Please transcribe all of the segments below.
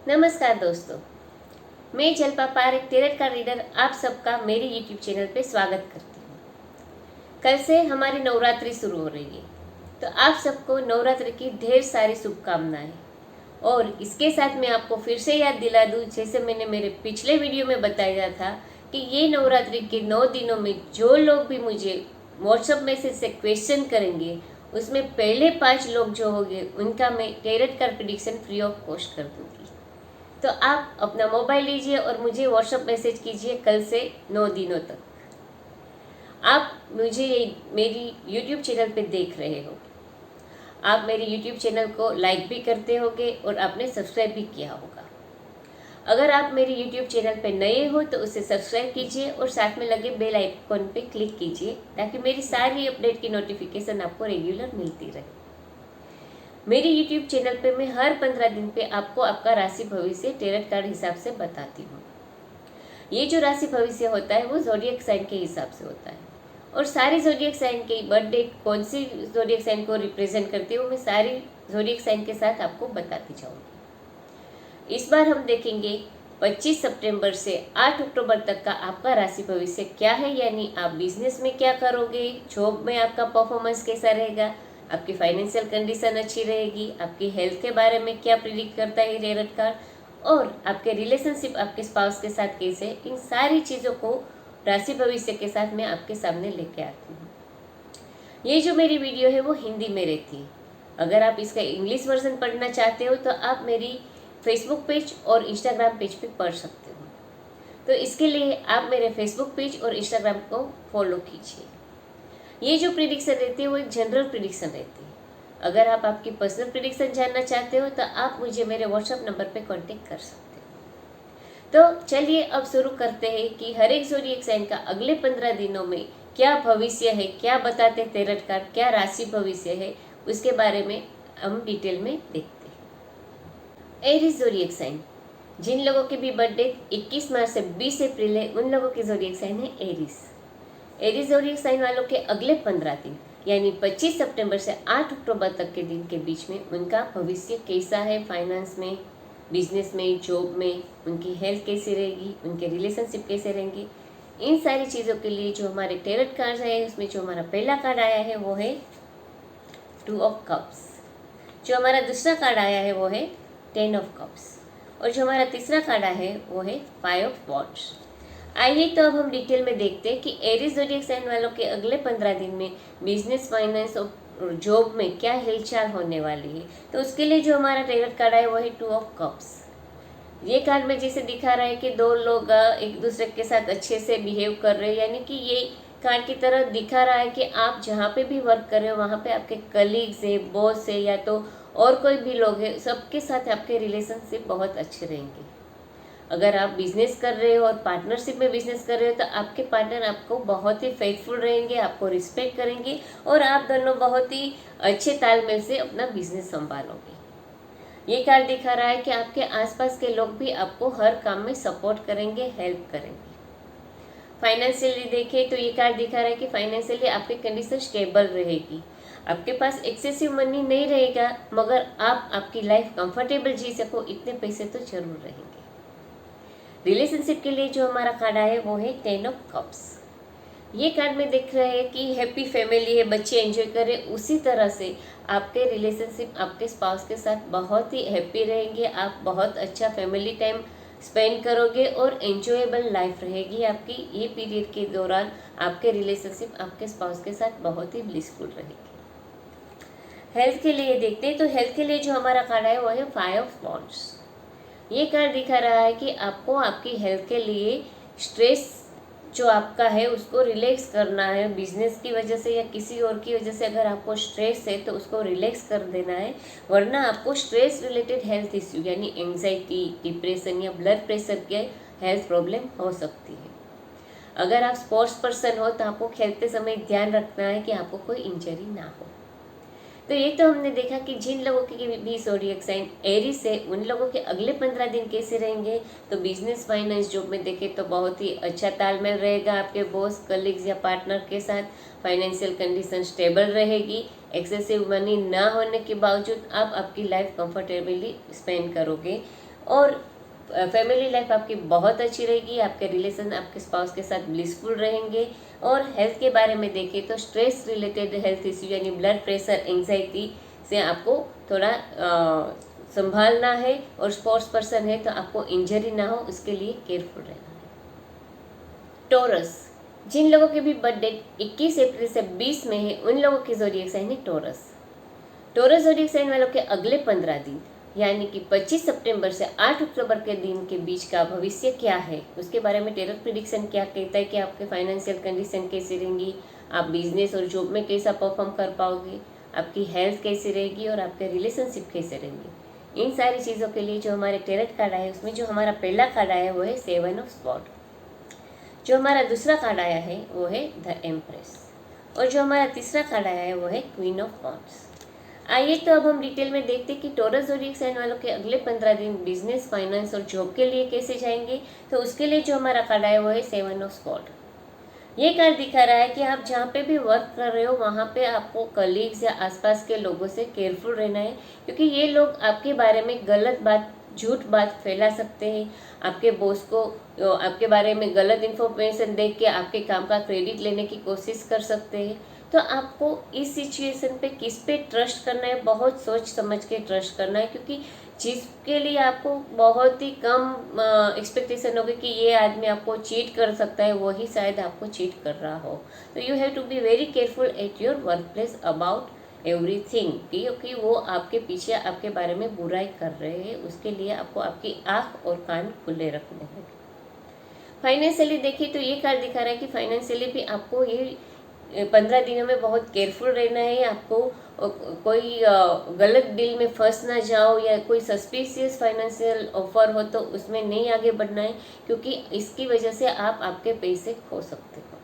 नमस्कार दोस्तों, मैं जल्पा पारेख टेरट कार्ड रीडर आप सबका मेरे YouTube चैनल पे स्वागत करती हूँ। कल से हमारी नवरात्रि शुरू हो रही है, तो आप सबको नवरात्रि की ढेर सारी शुभकामनाएं। और इसके साथ मैं आपको फिर से याद दिला दूँ, जैसे मैंने मेरे पिछले वीडियो में बताया था कि ये नवरात्रि के 9 दिनों में जो लोग भी मुझे व्हाट्सएप मैसेज से क्वेश्चन करेंगे, उसमें पहले 5 लोग जो होंगे उनका मैं tarot card prediction free of cost कर दूँगी। तो आप अपना मोबाइल लीजिए और मुझे व्हाट्सएप मैसेज कीजिए कल से 9 दिनों तक। आप मुझे मेरी YouTube चैनल पे देख रहे हो, आप मेरे YouTube चैनल को लाइक भी करते होंगे और आपने सब्सक्राइब भी किया होगा। अगर आप मेरे YouTube चैनल पे नए हो तो उसे सब्सक्राइब कीजिए और साथ में लगे बेल आइकन पे क्लिक कीजिए, ताकि मेरी सारी अपडेट की नोटिफिकेशन आपको रेगुलर मिलती रहे। मेरे YouTube चैनल पे मैं हर 15 दिन पे आपको आपका राशि भविष्य टेरट कार्ड हिसाब से बताती हूँ। ये जो राशि भविष्य होता है वो ज़ोडिएक साइन के हिसाब से होता है, और सारी ज़ोडिएक साइन की बर्थडे कौन सी ज़ोडिएक साइन को रिप्रेजेंट करती है वो मैं सारी ज़ोडिएक साइन के साथ आपको बताती जाऊँगी। इस बार हम देखेंगे 25 सितंबर से 8 अक्टूबर तक का आपका राशि भविष्य क्या है, यानी आप बिजनेस में क्या करोगे, जॉब में आपका परफॉर्मेंस कैसा रहेगा, आपकी फाइनेंशियल कंडीशन अच्छी रहेगी, आपकी हेल्थ के बारे में क्या प्रिडिक्ट करता है टेरट कार्ड, और आपके रिलेशनशिप आपके स्पाउस के साथ कैसे, इन सारी चीज़ों को राशि भविष्य के साथ मैं आपके सामने लेके आती हूँ। ये जो मेरी वीडियो है वो हिंदी में रहती है। अगर आप इसका इंग्लिश वर्जन पढ़ना चाहते हो तो आप मेरी फेसबुक पेज और इंस्टाग्राम पेज पे पढ़ सकते हो। तो इसके लिए आप मेरे फेसबुक पेज और इंस्टाग्राम को फॉलो कीजिए। ये जो प्रिडिक्शन रहती है वो एक जनरल प्रिडिक्शन रहती है। अगर आप आपकी पर्सनल प्रिडिक्शन जानना चाहते हो तो आप मुझे मेरे व्हाट्सएप नंबर पे कांटेक्ट कर सकते हो। तो चलिए अब शुरू करते हैं कि हर एक ज़ोडिएक साइन का अगले 15 दिनों में क्या भविष्य है, क्या बताते हैं टेरट कार्ड, क्या राशि भविष्य है, उसके बारे में हम डिटेल में देखते हैं। एरीज ज़ोडिएक साइन, जिन लोगों की भी बर्थडे 21 मार्च से 20 अप्रैल है उन लोगों की ज़ोडिएक साइन है एरीज। एरीज ज़ोडिएक साइन वालों के अगले 15 दिन यानी 25 सितंबर से 8 अक्टूबर तक के दिन के बीच में उनका भविष्य कैसा है, फाइनेंस में, बिजनेस में, जॉब में, उनकी हेल्थ कैसी रहेगी, उनके रिलेशनशिप कैसे रहेंगे, इन सारी चीज़ों के लिए जो हमारे टेरट कार्ड है उसमें जो हमारा पहला कार्ड आया है वो है 2 ऑफ कप्स, जो हमारा दूसरा कार्ड आया है वो है 10 ऑफ कप्स, और जो हमारा तीसरा कार्ड आया है वो है 5 ऑफ वॉन्ड्स। आइए तो अब हम डिटेल में देखते हैं कि एरीज ज़ोडिएक साइन वालों के अगले 15 दिन में बिजनेस, फाइनेंस और जॉब में क्या हिलचाल होने वाली है। तो उसके लिए जो हमारा टेरट कार्ड है वो है 2 ऑफ कप्स। ये कार्ड में जैसे दिखा रहा है कि दो लोग एक दूसरे के साथ अच्छे से बिहेव कर रहे हैं, यानी कि ये कार्ड की तरह दिखा रहा है कि आप जहाँ पे भी वर्क कर रहे हो वहाँ पे आपके कलीग्स है, बॉस है, या तो और कोई भी लोग है, सबके साथ आपके रिलेशनशिप बहुत अच्छे रहेंगे। अगर आप बिजनेस कर रहे हो और पार्टनरशिप में बिजनेस कर रहे हो तो आपके पार्टनर आपको बहुत ही फेथफुल रहेंगे, आपको रिस्पेक्ट करेंगे और आप दोनों बहुत ही अच्छे तालमेल से अपना बिजनेस संभालोगे। ये कार्ड दिखा रहा है कि आपके आसपास के लोग भी आपको हर काम में सपोर्ट करेंगे, हेल्प करेंगे। फाइनेंशियली देखें तो ये कार्ड दिखा रहा है कि फाइनेंशियली आपकी कंडीशन स्टेबल रहेगी। आपके पास एक्सेसिव मनी नहीं रहेगा, मगर आप आपकी लाइफ कंफर्टेबल जी सको इतने पैसे तो जरूर रहेंगे। रिलेशनशिप के लिए जो हमारा कार्ड आया है वो है 10 ऑफ कप्स। ये कार्ड में दिख रहा है कि हैप्पी फैमिली है, बच्चे एंजॉय कर रहे, उसी तरह से आपके रिलेशनशिप आपके स्पाउस के साथ बहुत ही हैप्पी रहेंगे। आप बहुत अच्छा फैमिली टाइम स्पेंड करोगे और एंजॉयबल लाइफ रहेगी आपकी। ये पीरियड के दौरान आपके रिलेशनशिप आपके स्पाउस के साथ बहुत ही ब्लिसफुल रहेगी। हेल्थ के लिए देखते हैं तो हेल्थ के लिए जो हमारा कार्ड है वो है 5 ऑफ वॉन्ड्स। ये कार्ड दिखा रहा है कि आपको आपकी हेल्थ के लिए स्ट्रेस जो आपका है उसको रिलैक्स करना है। बिजनेस की वजह से या किसी और की वजह से अगर आपको स्ट्रेस है तो उसको रिलैक्स कर देना है, वरना आपको स्ट्रेस रिलेटेड हेल्थ इश्यू यानी एंजाइटी, डिप्रेशन या ब्लड प्रेशर के हेल्थ प्रॉब्लम हो सकती है। अगर आप स्पोर्ट्स पर्सन हो तो आपको खेलते समय ध्यान रखना है कि आपको कोई इंजरी ना हो। तो ये तो हमने देखा कि जिन लोगों की भी ज़ोडिएक साइन एरीज है उन लोगों के अगले 15 दिन कैसे रहेंगे। तो बिजनेस, फाइनेंस, जॉब में देखें तो बहुत ही अच्छा तालमेल रहेगा आपके बॉस, कलीग्स या पार्टनर के साथ। फाइनेंशियल कंडीशन स्टेबल रहेगी। एक्सेसिव मनी ना होने के बावजूद आप आपकी लाइफ कंफर्टेबली स्पेंड करोगे और फैमिली लाइफ आपकी बहुत अच्छी रहेगी, आपके रिलेशन आपके स्पाउस के साथ ब्लिसफुल रहेंगे। और हेल्थ के बारे में देखें तो स्ट्रेस रिलेटेड हेल्थ इश्यू यानी ब्लड प्रेशर, एंजाइटी से आपको थोड़ा संभालना है। और स्पोर्ट्स पर्सन है तो आपको इंजरी ना हो उसके लिए केयरफुल रहना है। टॉरस, जिन लोगों के भी बर्थडे 21 अप्रैल से 20 में है उन लोगों की ज़ोडिएक साइन है टॉरस। टॉरस ज़ोडिएक साइन वालों के अगले 15 दिन यानी कि 25 सितंबर से 8 अक्टूबर के दिन के बीच का भविष्य क्या है, उसके बारे में टेरर प्रिडिक्शन क्या कहता है कि आपके फाइनेंशियल कंडीशन कैसी रहेंगी, आप बिजनेस और जॉब में कैसा परफॉर्म कर पाओगे, आपकी हेल्थ कैसी रहेगी और आपके रिलेशनशिप कैसे रहेंगे। इन सारी चीज़ों के लिए जो हमारे टेरर कार्ड आया है उसमें जो हमारा पहला कार्ड आया है वो है 7 ऑफ स्वॉर्ड, जो हमारा दूसरा कार्ड आया है वो है द एम्प्रेस, और जो हमारा तीसरा कार्ड आया है वो है क्वीन ऑफ वॉन्ड्स। आइए तो अब हम डिटेल में देखते हैं कि टॉरस ज़ोडिएक साइन वालों के अगले 15 दिन बिजनेस, फाइनेंस और जॉब के लिए कैसे जाएंगे। तो उसके लिए जो हमारा कार्ड आया वो है 7 ऑफ स्वॉर्ड। ये कार्ड दिखा रहा है कि आप जहाँ पे भी वर्क कर रहे हो वहाँ पे आपको कलीग्स या आसपास के लोगों से केयरफुल रहना है, क्योंकि ये लोग आपके बारे में गलत बात, झूठ बात फैला सकते हैं। आपके बॉस को आपके बारे में गलत इन्फॉर्मेशन देख के आपके काम का क्रेडिट लेने की कोशिश कर सकते हैं। तो आपको इस सिचुएशन पे किस पे ट्रस्ट करना है, बहुत सोच समझ के ट्रस्ट करना है, क्योंकि जिसके लिए आपको बहुत ही कम एक्सपेक्टेशन होगी कि ये आदमी आपको चीट कर सकता है, वही शायद आपको चीट कर रहा हो। तो you have to be very careful at your workplace about everything, क्योंकि वो आपके पीछे आपके बारे में बुराई कर रहे हैं। उसके लिए आपको आपकी आँख और कान खुले रखने हैं। फाइनेंशियली देखिए तो ये कार्ड दिखा रहा है कि फाइनेंशियली भी आपको ये 15 दिनों में बहुत केयरफुल रहना है। आपको कोई गलत डील में फंस ना जाओ या कोई सस्पिशियस फाइनेंशियल ऑफर हो तो उसमें नहीं आगे बढ़ना है, क्योंकि इसकी वजह से आप आपके पैसे खो सकते हो।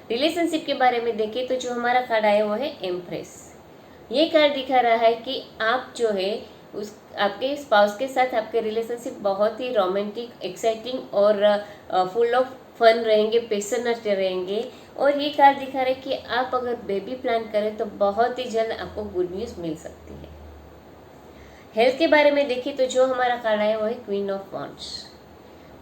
रिलेशनशिप के बारे में देखें तो जो हमारा कार्ड आया वो है एम्प्रेस। ये कार्ड दिखा रहा है कि आप जो है उस आपके स्पाउस के साथ आपके रिलेशनशिप बहुत ही रोमांटिक, एक्साइटिंग और फुल ऑफ फन रहेंगे, पैशनेट रहेंगे। और ये कार्ड दिखा रहा है कि आप अगर बेबी प्लान करें तो बहुत ही जल्द आपको गुड न्यूज़ मिल सकती है। हेल्थ के बारे में देखिए तो जो हमारा कार्ड है वो है क्वीन ऑफ वॉन्ड्स।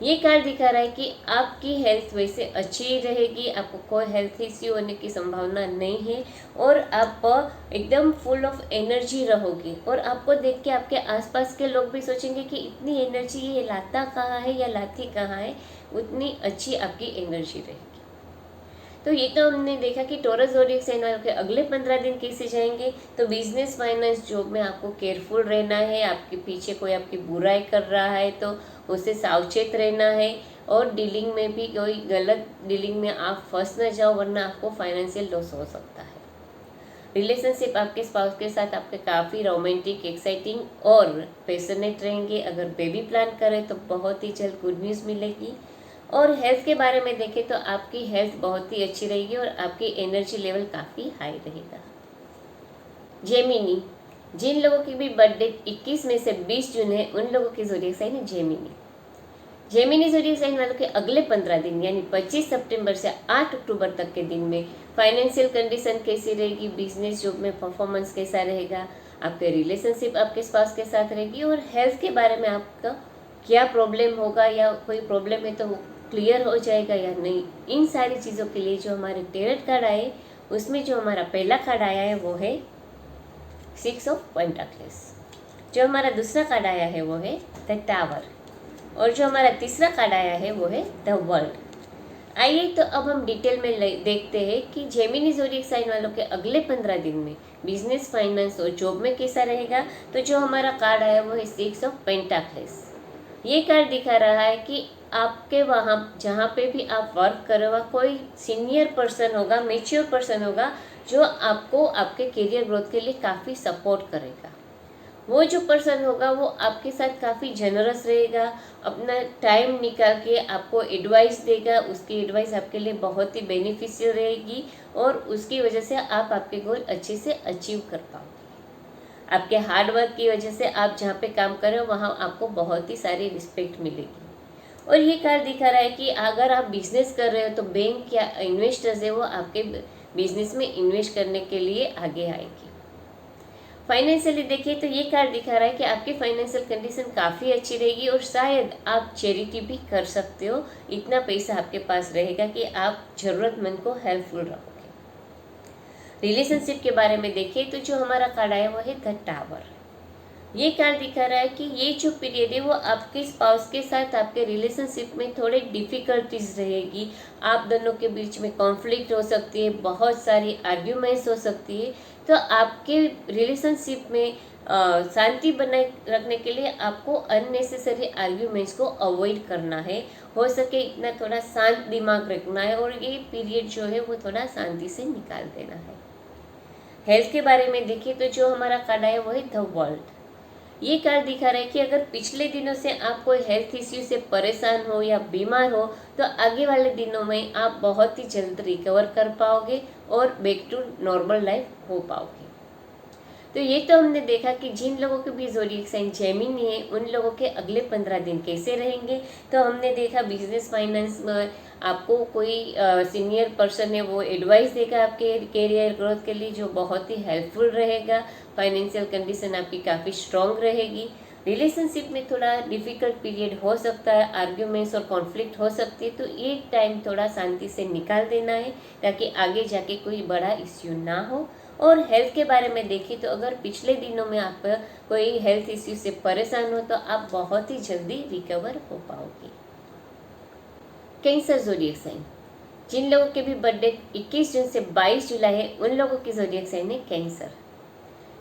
ये कार्ड दिखा रहा है कि आपकी हेल्थ वैसे अच्छी रहेगी, आपको कोई हेल्थ इश्यू होने की संभावना नहीं है और आप एकदम फुल ऑफ एनर्जी रहोगे। और आपको देख के आपके आसपास के लोग भी सोचेंगे कि इतनी एनर्जी ये लाता कहाँ है या लाती कहाँ है, उतनी अच्छी आपकी एनर्जी रहेगी। तो ये तो हमने देखा कि टॉरस ज़ोडिएक साइन वालों के अगले 15 दिन कैसे जाएंगे। तो बिजनेस, फाइनेंस, जॉब में आपको केयरफुल रहना है। आपके पीछे कोई आपकी बुराई कर रहा है तो उससे सावचेत रहना है। और डीलिंग में भी कोई गलत डीलिंग में आप फंस ना जाओ, वरना आपको फाइनेंशियल लॉस हो सकता है। रिलेशनशिप आपके स्पाउस के साथ आपके काफ़ी रोमांटिक, एक्साइटिंग और पैशनेट रहेंगे। अगर बेबी प्लान करें तो बहुत ही जल्द गुड न्यूज़ मिलेगी। और हेल्थ के बारे में देखें तो आपकी हेल्थ बहुत ही अच्छी रहेगी और आपकी एनर्जी लेवल काफ़ी हाई रहेगा। जेमिनी, जिन लोगों की भी बर्थडे 21 में से 20 जून है उन लोगों की ज़ोडिएक साइन है जेमिनी। जेमिनी ज़ोडिएक साइन वालों के अगले 15 दिन यानी 25 सितंबर से 8 अक्टूबर तक के दिन में फाइनेंशियल कंडीशन कैसी रहेगी, बिजनेस, जॉब में परफॉर्मेंस कैसा रहेगा, आपके रिलेशनशिप आपके स्पाउस के साथ रहेगी। और हेल्थ के बारे में आपका क्या प्रॉब्लम होगा या कोई प्रॉब्लम है तो क्लियर हो जाएगा या नहीं, इन सारी चीज़ों के लिए जो हमारे टेरर कार्ड आए उसमें जो हमारा पहला कार्ड आया है वो है 6 ऑफ पेंटाकल्स। जो हमारा दूसरा कार्ड आया है वो है द टावर, और जो हमारा तीसरा कार्ड आया है वो है द वर्ल्ड। आइए तो अब हम डिटेल में देखते हैं कि जेमिनी ज़ोडिएक साइन वालों के अगले 15 दिन में बिजनेस, फाइनेंस और जॉब में कैसा रहेगा। तो जो हमारा कार्ड आया वो है 6 ऑफ पेंटाकल्स। ये कार्ड दिखा रहा है कि आपके वहाँ जहाँ पे भी आप वर्क करोगे कोई सीनियर पर्सन होगा, मैच्योर पर्सन होगा जो आपको आपके करियर ग्रोथ के लिए काफ़ी सपोर्ट करेगा। वो जो पर्सन होगा वो आपके साथ काफ़ी जनरस रहेगा, अपना टाइम निकाल के आपको एडवाइस देगा। उसकी एडवाइस आपके लिए बहुत ही बेनिफिशियल रहेगी और उसकी वजह से आप आपके गोल अच्छे से अचीव कर पाओगे। आपके हार्ड वर्क की वजह से आप जहाँ पे काम कर रहे हो वहाँ आपको बहुत ही सारी रिस्पेक्ट मिलेगी। और ये कार्ड दिखा रहा है कि अगर आप बिजनेस कर रहे हो तो बैंक या इन्वेस्टर्स है वो आपके बिजनेस में इन्वेस्ट करने के लिए आगे आएंगे। फाइनेंशियली देखिए तो ये कार्ड दिखा रहा है कि आपकी फाइनेंशियल कंडीशन काफ़ी अच्छी रहेगी और शायद आप चैरिटी भी कर सकते हो। इतना पैसा आपके पास रहेगा कि आप ज़रूरतमंद को हेल्पफुल रहोगे। रिलेशनशिप के बारे में देखिए तो जो हमारा कार्ड आया वो है द टावर। ये कार्ड दिखा रहा है कि ये जो पीरियड है वो आपके स्पाउस के साथ आपके रिलेशनशिप में थोड़े डिफ़िकल्टीज रहेगी। आप दोनों के बीच में कॉन्फ्लिक्ट हो सकती है, बहुत सारी आर्ग्यूमेंट्स हो सकती है। तो आपके रिलेशनशिप में शांति बनाए रखने के लिए आपको अननेसेसरी आर्ग्यूमेंट्स को अवॉइड करना है। हो सके इतना थोड़ा शांत दिमाग रखना है और ये पीरियड जो है वो थोड़ा शांति से निकाल देना है। हेल्थ के बारे में देखिए तो जो हमारा कार्ड है वो है द वर्ल्ड। ये कार्ड दिखा रहा है कि अगर पिछले दिनों से आप कोई हेल्थ इश्यू से परेशान हो या बीमार हो तो आगे वाले दिनों में आप बहुत ही जल्द रिकवर कर पाओगे और बैक टू नॉर्मल लाइफ हो पाओगे। तो ये तो हमने देखा कि जिन लोगों के भी ज़ोडिएक साइन जेमिनी है उन लोगों के अगले 15 दिन कैसे रहेंगे। तो हमने देखा बिजनेस फाइनेंस में आपको कोई सीनियर पर्सन है वो एडवाइस देगा आपके कैरियर ग्रोथ के लिए, जो बहुत ही हेल्पफुल रहेगा। फाइनेंशियल कंडीशन आपकी काफ़ी स्ट्रॉन्ग रहेगी। रिलेशनशिप में थोड़ा डिफ़िकल्ट पीरियड हो सकता है, आर्ग्यूमेंट्स और कॉन्फ्लिक्ट हो सकती है, तो ये टाइम थोड़ा शांति से निकाल देना है ताकि आगे जाके कोई बड़ा इश्यू ना हो। और हेल्थ के बारे में देखिए तो अगर पिछले दिनों में आप कोई हेल्थ इश्यू से परेशान हो तो आप बहुत ही जल्दी रिकवर हो पाओगे। कैंसर ज़ोडिएक साइन, जिन लोगों के भी बर्थडे 21 जून से 22 जुलाई है उन लोगों की ज़ोडिएक साइन है कैंसर।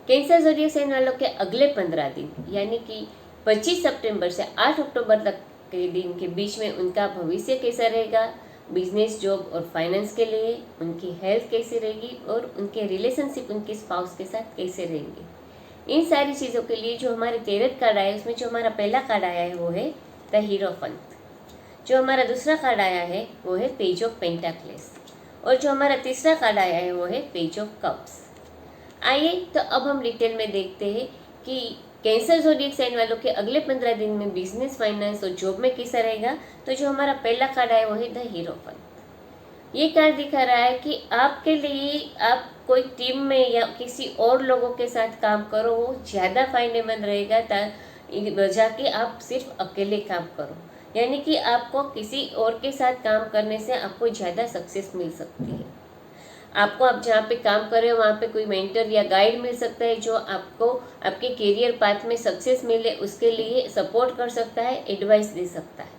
कैंसर ज़ोडिएक साइन वालों के अगले 15 दिन यानी कि 25 सितंबर से 8 अक्टूबर तक के दिन के बीच में उनका भविष्य कैसा रहेगा, बिजनेस, जॉब और फाइनेंस के लिए उनकी हेल्थ कैसी रहेगी और उनके रिलेशनशिप उनके स्पाउस के साथ कैसे रहेंगे। इन सारी चीज़ों के लिए जो हमारे टेरर कार्ड आया है उसमें जो हमारा पहला कार्ड आया है वो है द हीरोफेंट। जो हमारा दूसरा कार्ड आया है वो है पेज ऑफ पेंटाक्लेस और जो हमारा तीसरा कार्ड आया है वो है पेज ऑफ कप्स। आइए तो अब हम डिटेल में देखते हैं कि कैंसर ज़ोडिएक साइन वालों के अगले 15 दिन में बिजनेस, फाइनेंस और जॉब में कैसा रहेगा। तो जो हमारा पहला कार्ड है वो है द हीरोफेंट। ये कार्ड दिखा रहा है कि आपके लिए आप कोई टीम में या किसी और लोगों के साथ काम करो वो ज़्यादा फायदेमंद रहेगा बजाय कि आप सिर्फ अकेले काम करो। यानी कि आपको किसी और के साथ काम करने से आपको ज़्यादा सक्सेस मिल सकती है। आपको आप जहाँ पे काम कर रहे हो वहाँ पे कोई मेंटर या गाइड मिल सकता है जो आपको आपके करियर पाथ में सक्सेस मिले उसके लिए सपोर्ट कर सकता है, एडवाइस दे सकता है।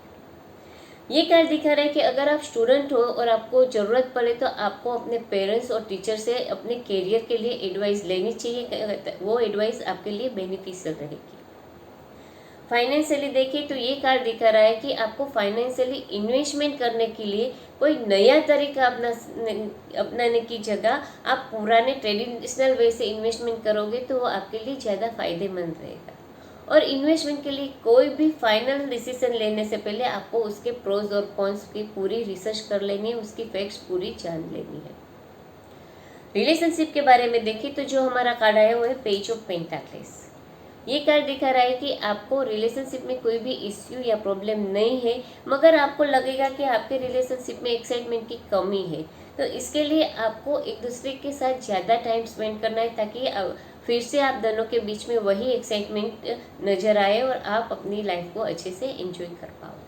ये कार्ड दिखा रहा है कि अगर आप स्टूडेंट हो और आपको ज़रूरत पड़े तो आपको अपने पेरेंट्स और टीचर से अपने करियर के लिए एडवाइस लेनी चाहिए, वो एडवाइस आपके लिए बेनिफिशियल रहेगी। फाइनेंशियली देखिए तो ये कार्ड दिखा रहा है कि आपको फाइनेंशियली इन्वेस्टमेंट करने के लिए कोई नया तरीका अपनाने की जगह आप पुराने ट्रेडिशनल वे से इन्वेस्टमेंट करोगे तो वो आपके लिए ज़्यादा फायदेमंद रहेगा। और इन्वेस्टमेंट के लिए कोई भी फाइनल डिसीजन लेने से पहले आपको उसके प्रोज और कॉन्स की पूरी रिसर्च कर लेनी है, उसकी फैक्ट्स पूरी जान लेनी है। रिलेशनशिप के बारे में देखिए तो जो हमारा कार्ड आया वो है पेज ऑफ पेंटाक्लेस। ये कार्ड दिखा रहा है कि आपको रिलेशनशिप में कोई भी इश्यू या प्रॉब्लम नहीं है, मगर आपको लगेगा कि आपके रिलेशनशिप में एक्साइटमेंट की कमी है। तो इसके लिए आपको एक दूसरे के साथ ज़्यादा टाइम स्पेंड करना है ताकि फिर से आप दोनों के बीच में वही एक्साइटमेंट नज़र आए और आप अपनी लाइफ को अच्छे से एंजॉय कर पाओ।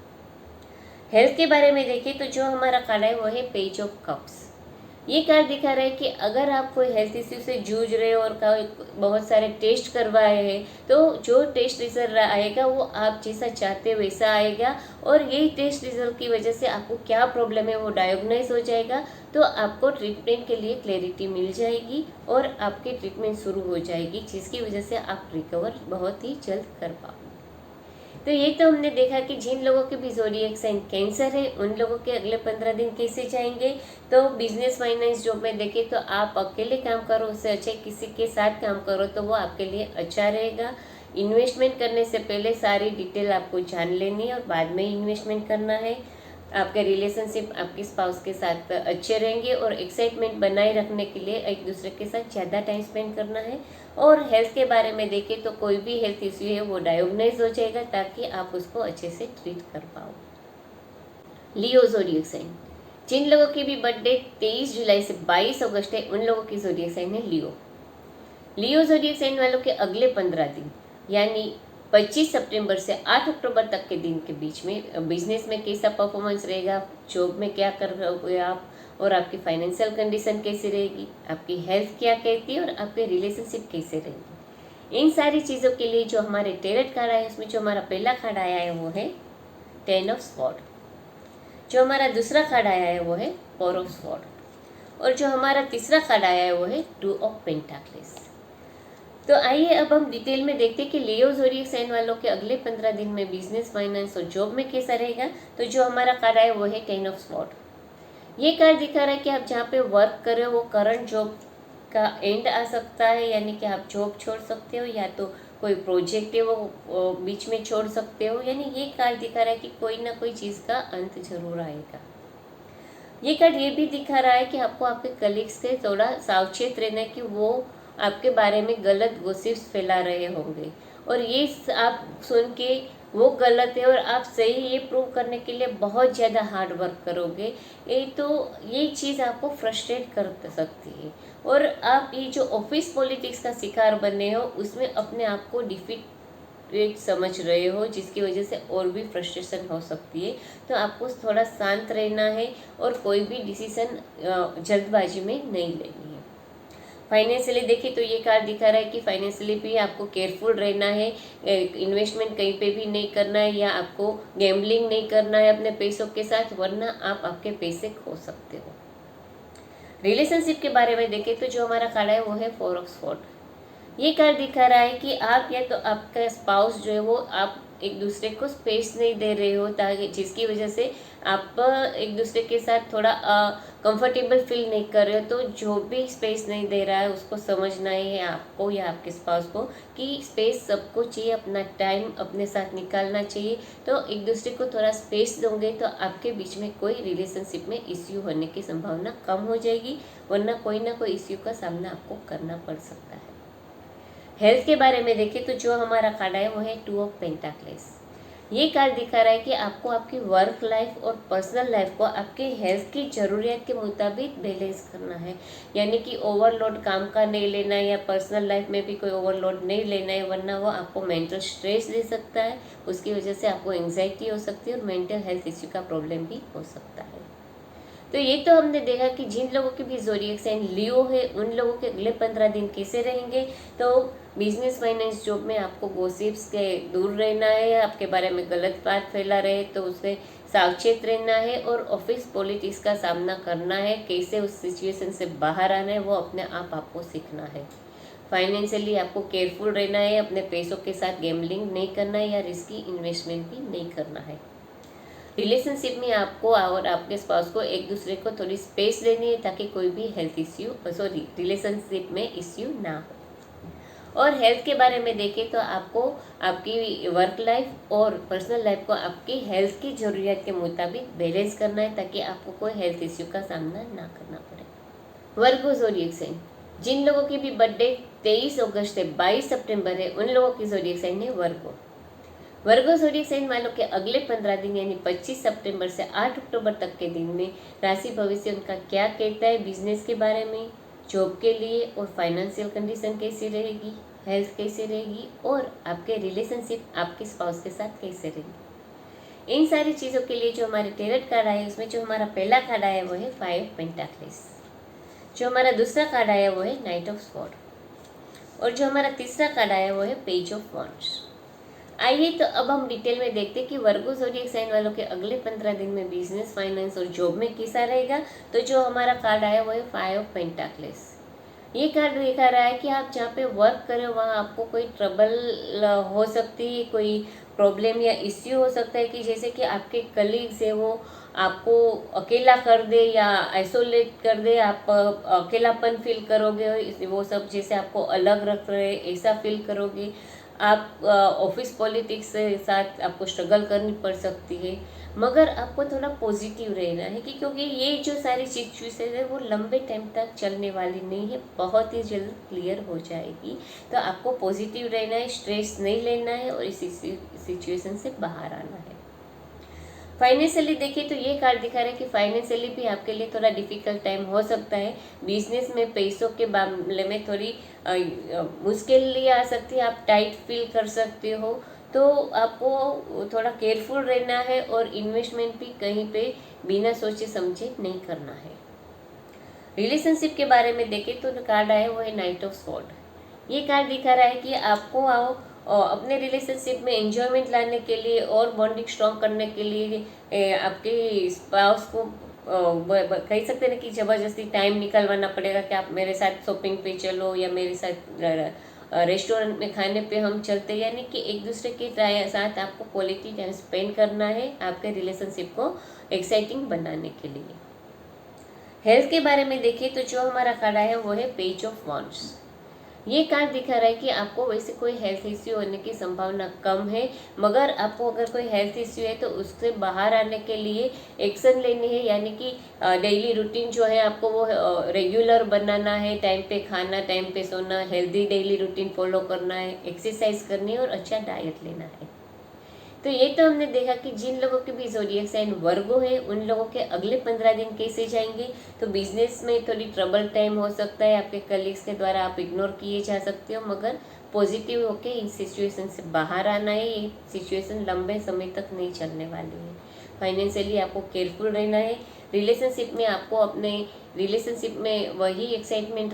हेल्थ के बारे में देखिए तो जो हमारा कार्ड है वो है पेज ऑफ कप्स। ये कार्ड दिखा रहा है कि अगर आप कोई हेल्थ इश्यू से जूझ रहे हो और बहुत सारे टेस्ट करवाए हैं तो जो टेस्ट रिजल्ट आएगा वो आप जैसा चाहते हो वैसा आएगा और यही टेस्ट रिजल्ट की वजह से आपको क्या प्रॉब्लम है वो डायग्नोज हो जाएगा। तो आपको ट्रीटमेंट के लिए क्लैरिटी मिल जाएगी और आपकी ट्रीटमेंट शुरू हो जाएगी जिसकी वजह से आप रिकवर बहुत ही जल्द कर पाओगे। तो ये तो हमने देखा कि जिन लोगों के भी ज़ोडिएक साइन कैंसर है उन लोगों के अगले 15 दिन कैसे जाएंगे। तो बिजनेस, फाइनेंस, जॉब में देखें तो आप अकेले काम करो उससे अच्छे किसी के साथ काम करो तो वो आपके लिए अच्छा रहेगा। इन्वेस्टमेंट करने से पहले सारी डिटेल आपको जान लेनी है और बाद में इन्वेस्टमेंट करना है। आपके रिलेशनशिप आपके स्पाउस के साथ अच्छे रहेंगे और एक्साइटमेंट बनाए रखने के लिए एक दूसरे के साथ ज़्यादा टाइम स्पेंड करना है। और हेल्थ के बारे में देखें तो कोई भी हेल्थ इश्यू है वो डायग्नोज हो जाएगा ताकि आप उसको अच्छे से ट्रीट कर पाओ। लियो ज़ोडिएक साइन, जिन लोगों की भी बर्थडे 23 जुलाई से 22 अगस्त है उन लोगों की ज़ोडिएक साइन है लियो। लियो ज़ोडिएक साइन वालों के अगले 15 दिन यानी 25 सितंबर से 8 अक्टूबर तक के दिन के बीच में बिजनेस में कैसा परफॉर्मेंस रहेगा, जॉब में क्या कर रहे हो आप, और आपकी फाइनेंशियल कंडीशन कैसी रहेगी, आपकी हेल्थ क्या कहती है और आपके रिलेशनशिप कैसे रहेगी। इन सारी चीज़ों के लिए जो हमारे टेरेट कार्ड आया है उसमें जो हमारा पहला कार्ड आया है वो है 10 ऑफ स्वॉर्ड, जो हमारा दूसरा कार्ड आया है वो है 4 ऑफ स्वॉर्ड, और जो हमारा तीसरा कार्ड आया है वो है 2 ऑफ पेंटाक्लेस। तो आइए अब हम डिटेल में देखते हैं कि लियो ज़ोडिएक साइन वालों के अगले 15 दिन में बिजनेस, फाइनेंस और जॉब में कैसा रहेगा। तो जो हमारा कार्ड आया वो है 10 ऑफ स्वॉर्ड। ये कार्ड दिखा रहा है कि आप जहाँ पे वर्क कर रहे हो वो करंट जॉब का एंड आ सकता है, यानी कि आप जॉब छोड़ सकते हो या तो कोई प्रोजेक्ट है वो बीच में छोड़ सकते हो। यानी ये कार्ड दिखा रहा है कि कोई ना कोई चीज़ का अंत जरूर आएगा। ये कार्ड ये भी दिखा रहा है कि आपको आपके कलीग्स से थोड़ा सावचेत रहना है कि वो आपके बारे में गलत गॉसिप्स फैला रहे होंगे, और ये आप सुन के वो गलत है और आप सही ये प्रूव करने के लिए बहुत ज़्यादा हार्ड वर्क करोगे। ये चीज़ आपको फ्रस्ट्रेट कर सकती है, और आप ये जो ऑफिस पॉलिटिक्स का शिकार बने हो उसमें अपने आप को डिफीट समझ रहे हो, जिसकी वजह से और भी फ्रस्ट्रेशन हो सकती है। तो आपको थोड़ा शांत रहना है और कोई भी डिसीजन जल्दबाजी में नहीं लेनी है। फाइनेंशियली देखिए तो ये कार्ड दिखा रहा है कि फाइनेंशियली भी आपको केयरफुल रहना है, इन्वेस्टमेंट कहीं पे भी नहीं करना है या आपको गैम्बलिंग नहीं करना है अपने पैसों के साथ, वरना आप आपके पैसे खो सकते हो। रिलेशनशिप के बारे में देखें तो जो हमारा कार्ड है वो है 4 ऑफ स्वॉर्ड। ये कार्ड दिखा रहा है कि आप या तो आपका स्पाउस जो है वो आप एक दूसरे को स्पेस नहीं दे रहे हो, ताकि जिसकी वजह से आप एक दूसरे के साथ थोड़ा कंफर्टेबल फील नहीं कर रहे हो। तो जो भी स्पेस नहीं दे रहा है उसको समझना है आपको या आपके स्पाउस को कि स्पेस सबको चाहिए, अपना टाइम अपने साथ निकालना चाहिए। तो एक दूसरे को थोड़ा स्पेस दोगे तो आपके बीच में कोई रिलेशनशिप में इश्यू होने की संभावना कम हो जाएगी, वरना कोई ना कोई इश्यू का सामना आपको करना पड़ सकता है। हेल्थ के बारे में देखें तो जो हमारा कार्ड है वो है 2 ऑफ पेंटाक्लेस। ये कार्ड दिखा रहा है कि आपको आपकी वर्क लाइफ और पर्सनल लाइफ को आपके हेल्थ की ज़रूरियत के मुताबिक बैलेंस करना है, यानी कि ओवरलोड काम का नहीं लेना है या पर्सनल लाइफ में भी कोई ओवरलोड नहीं लेना है, वरना वो आपको मेंटल स्ट्रेस दे सकता है। उसकी वजह से आपको एंग्जाइटी हो सकती है और मेंटल हेल्थ इश्यू का प्रॉब्लम भी हो सकता है। तो ये तो हमने देखा कि जिन लोगों के भी ज़ोडिएक साइन लियो है उन लोगों के अगले 15 दिन कैसे रहेंगे। तो बिजनेस, फाइनेंस, जॉब में आपको गॉसिप्स के दूर रहना है, आपके बारे में गलत बात फैला रहे तो उससे सावचेत रहना है, और ऑफिस पॉलिटिक्स का सामना करना है, कैसे उस सिचुएशन से बाहर आना है वो अपने आप आपको सीखना है। फाइनेंशियली आपको केयरफुल रहना है, अपने पैसों के साथ गैम्बलिंग नहीं करना है या रिस्की इन्वेस्टमेंट भी नहीं करना है। रिलेशनशिप में आपको और आपके स्पाउस को एक दूसरे को थोड़ी स्पेस देनी है ताकि कोई भी हेल्थ इश्यू रिलेशनशिप में इश्यू ना हो। और हेल्थ के बारे में देखें तो आपको आपकी वर्क लाइफ और पर्सनल लाइफ को आपकी हेल्थ की ज़रूरियत के मुताबिक बैलेंस करना है ताकि आपको कोई हेल्थ इश्यू का सामना ना करना पड़े। वर्गो ज़ोडिएक साइन, जिन लोगों की भी बर्थडे 23 अगस्त से 22 सितंबर है उन लोगों की ज़ोडिएक साइन है वर्गो। वर्गो ज़ोडिएक साइन वालों के अगले 15 दिन यानी 25 सितंबर से 8 अक्टूबर तक के दिन में राशि भविष्य उनका क्या कहता है, बिजनेस के बारे में, जॉब के लिए और फाइनेंशियल कंडीशन कैसी रहेगी, हेल्थ कैसी रहेगी और आपके रिलेशनशिप आपके स्पाउस के साथ कैसे रहेंगे। इन सारी चीज़ों के लिए जो हमारे टेरेट कार्ड आए उसमें जो हमारा पहला कार्ड आया वो है 5 पेंटाक्लेस, जो हमारा दूसरा कार्ड आया वो है नाइट ऑफ स्वॉर्ड, और जो हमारा तीसरा कार्ड आया वो है पेज ऑफ वॉन्ड्स। आइए तो अब हम डिटेल में देखते हैं कि वर्गो ज़ोडिएक साइन वालों के अगले 15 दिन में बिजनेस, फाइनेंस और जॉब में कैसा रहेगा। तो जो हमारा कार्ड आया वो है 5 ऑफ पेंटाक्लेस। ये कार्ड दिखा रहा है कि आप जहाँ पे वर्क कर रहे हो वहाँ आपको कोई ट्रबल हो सकती है, कोई प्रॉब्लम या इश्यू हो सकता है कि जैसे कि आपके कलीग्स है वो आपको अकेला कर दे या आइसोलेट कर दे, आप अकेलापन फील करोगे, वो सब जैसे आपको अलग रख रहे ऐसा फील करोगे। आप ऑफिस पॉलिटिक्स के साथ आपको स्ट्रगल करनी पड़ सकती है, मगर आपको थोड़ा पॉजिटिव रहना है कि क्योंकि ये जो सारी सिचुएशन है वो लंबे टाइम तक चलने वाली नहीं है, बहुत ही जल्द क्लियर हो जाएगी। तो आपको पॉजिटिव रहना है, स्ट्रेस नहीं लेना है और इस सिचुएशन से बाहर आना है। फाइनेंशियली देखिए तो ये कार्ड दिखा रहा है कि फाइनेंशियली भी आपके लिए थोड़ा डिफिकल्ट टाइम हो सकता है। बिजनेस में पैसों के मामले में थोड़ी मुश्किल आ सकती है, आप टाइट फील कर सकते हो, तो आपको थोड़ा केयरफुल रहना है और इन्वेस्टमेंट भी कहीं पे बिना सोचे समझे नहीं करना है। रिलेशनशिप के बारे में देखें तो कार्ड आया वो है नाइट ऑफ स्वॉर्ड। ये कार्ड दिखा रहा है कि आपको अपने रिलेशनशिप में एंजॉयमेंट लाने के लिए और बॉन्डिंग स्ट्रॉन्ग करने के लिए आपके स्पाउस को कह सकते हैं कि ज़बरदस्ती टाइम निकालवाना पड़ेगा कि आप मेरे साथ शॉपिंग पे चलो या मेरे साथ रेस्टोरेंट में खाने पे हम चलते, यानी कि एक दूसरे के साथ आपको क्वालिटी टाइम स्पेंड करना है आपके रिलेशनशिप को एक्साइटिंग बनाने के लिए। हेल्थ के बारे में देखें तो जो हमारा कार्ड है वो है पेज ऑफ वॉन्ड्स। ये कार्ड दिखा रहा है कि आपको वैसे कोई हेल्थ इश्यू होने की संभावना कम है, मगर आपको अगर कोई हेल्थ इश्यू है तो उससे बाहर आने के लिए एक्शन लेनी है, यानी कि डेली रूटीन जो है आपको वो रेगुलर बनाना है, टाइम पे खाना, टाइम पे सोना, हेल्दी डेली रूटीन फॉलो करना है, एक्सरसाइज करनी है और अच्छा डाइट लेना है। तो ये तो हमने देखा कि जिन लोगों के भी ज़ोडिएक साइन वर्गो है उन लोगों के अगले 15 दिन कैसे जाएंगे। तो बिजनेस में थोड़ी ट्रबल टाइम हो सकता है, आपके कलीग्स के द्वारा आप इग्नोर किए जा सकते हो, मगर पॉजिटिव होके इस सिचुएशन से बाहर आना है। ये सिचुएशन लंबे समय तक नहीं चलने वाली है। फाइनेंशियली आपको केयरफुल रहना है। रिलेशनशिप में आपको अपने रिलेशनशिप में वही एक्साइटमेंट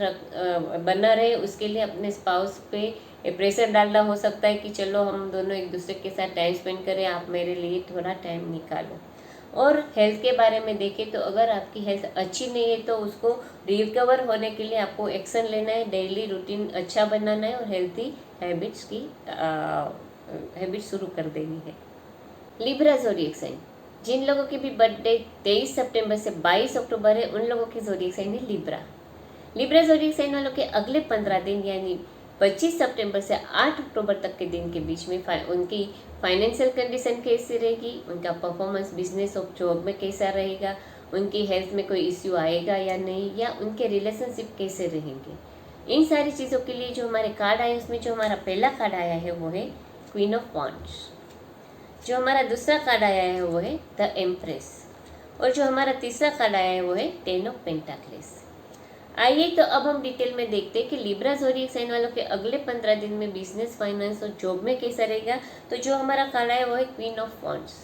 बना रहे, उसके लिए अपने स्पाउस पे प्रेशर डालना हो सकता है कि चलो हम दोनों एक दूसरे के साथ टाइम स्पेंड करें, आप मेरे लिए थोड़ा टाइम निकालो। और हेल्थ के बारे में देखें तो अगर आपकी हेल्थ अच्छी नहीं है तो उसको रिकवर होने के लिए आपको एक्शन लेना है, डेली रूटीन अच्छा बनाना है और हेल्थी हैबिट्स की हैबिट शुरू कर देनी है। लिब्रा ज़ोडिएक साइन, जिन लोगों की भी बर्थडे 23 सितंबर से 22 अक्टूबर है उन लोगों की ज़ोडिएक साइन है लिब्रा। लिब्रा ज़ोडिएक साइन वालों के अगले 15 दिन यानी 25 सितंबर से 8 अक्टूबर तक के दिन के बीच में उनकी फाइनेंशियल कंडीशन कैसी रहेगी, उनका परफॉर्मेंस बिजनेस और जॉब में कैसा रहेगा, उनकी हेल्थ में कोई इश्यू आएगा या नहीं, या उनके रिलेशनशिप कैसे रहेंगे। इन सारी चीज़ों के लिए जो हमारे कार्ड आए उसमें जो हमारा पहला कार्ड आया है वो है क्वीन ऑफ वॉन्ड्स, जो हमारा दूसरा कार्ड आया है वो है द एम्प्रेस, और जो हमारा तीसरा कार्ड आया है वो है 10 ऑफ पेंटाक्लेस। आइए तो अब हम डिटेल में देखते हैं कि लिब्रा ज़ोडिएक साइन वालों के अगले 15 दिन में बिजनेस, फाइनेंस और जॉब में कैसा रहेगा। तो जो हमारा कार्ड है वो है क्वीन ऑफ वॉन्ड्स।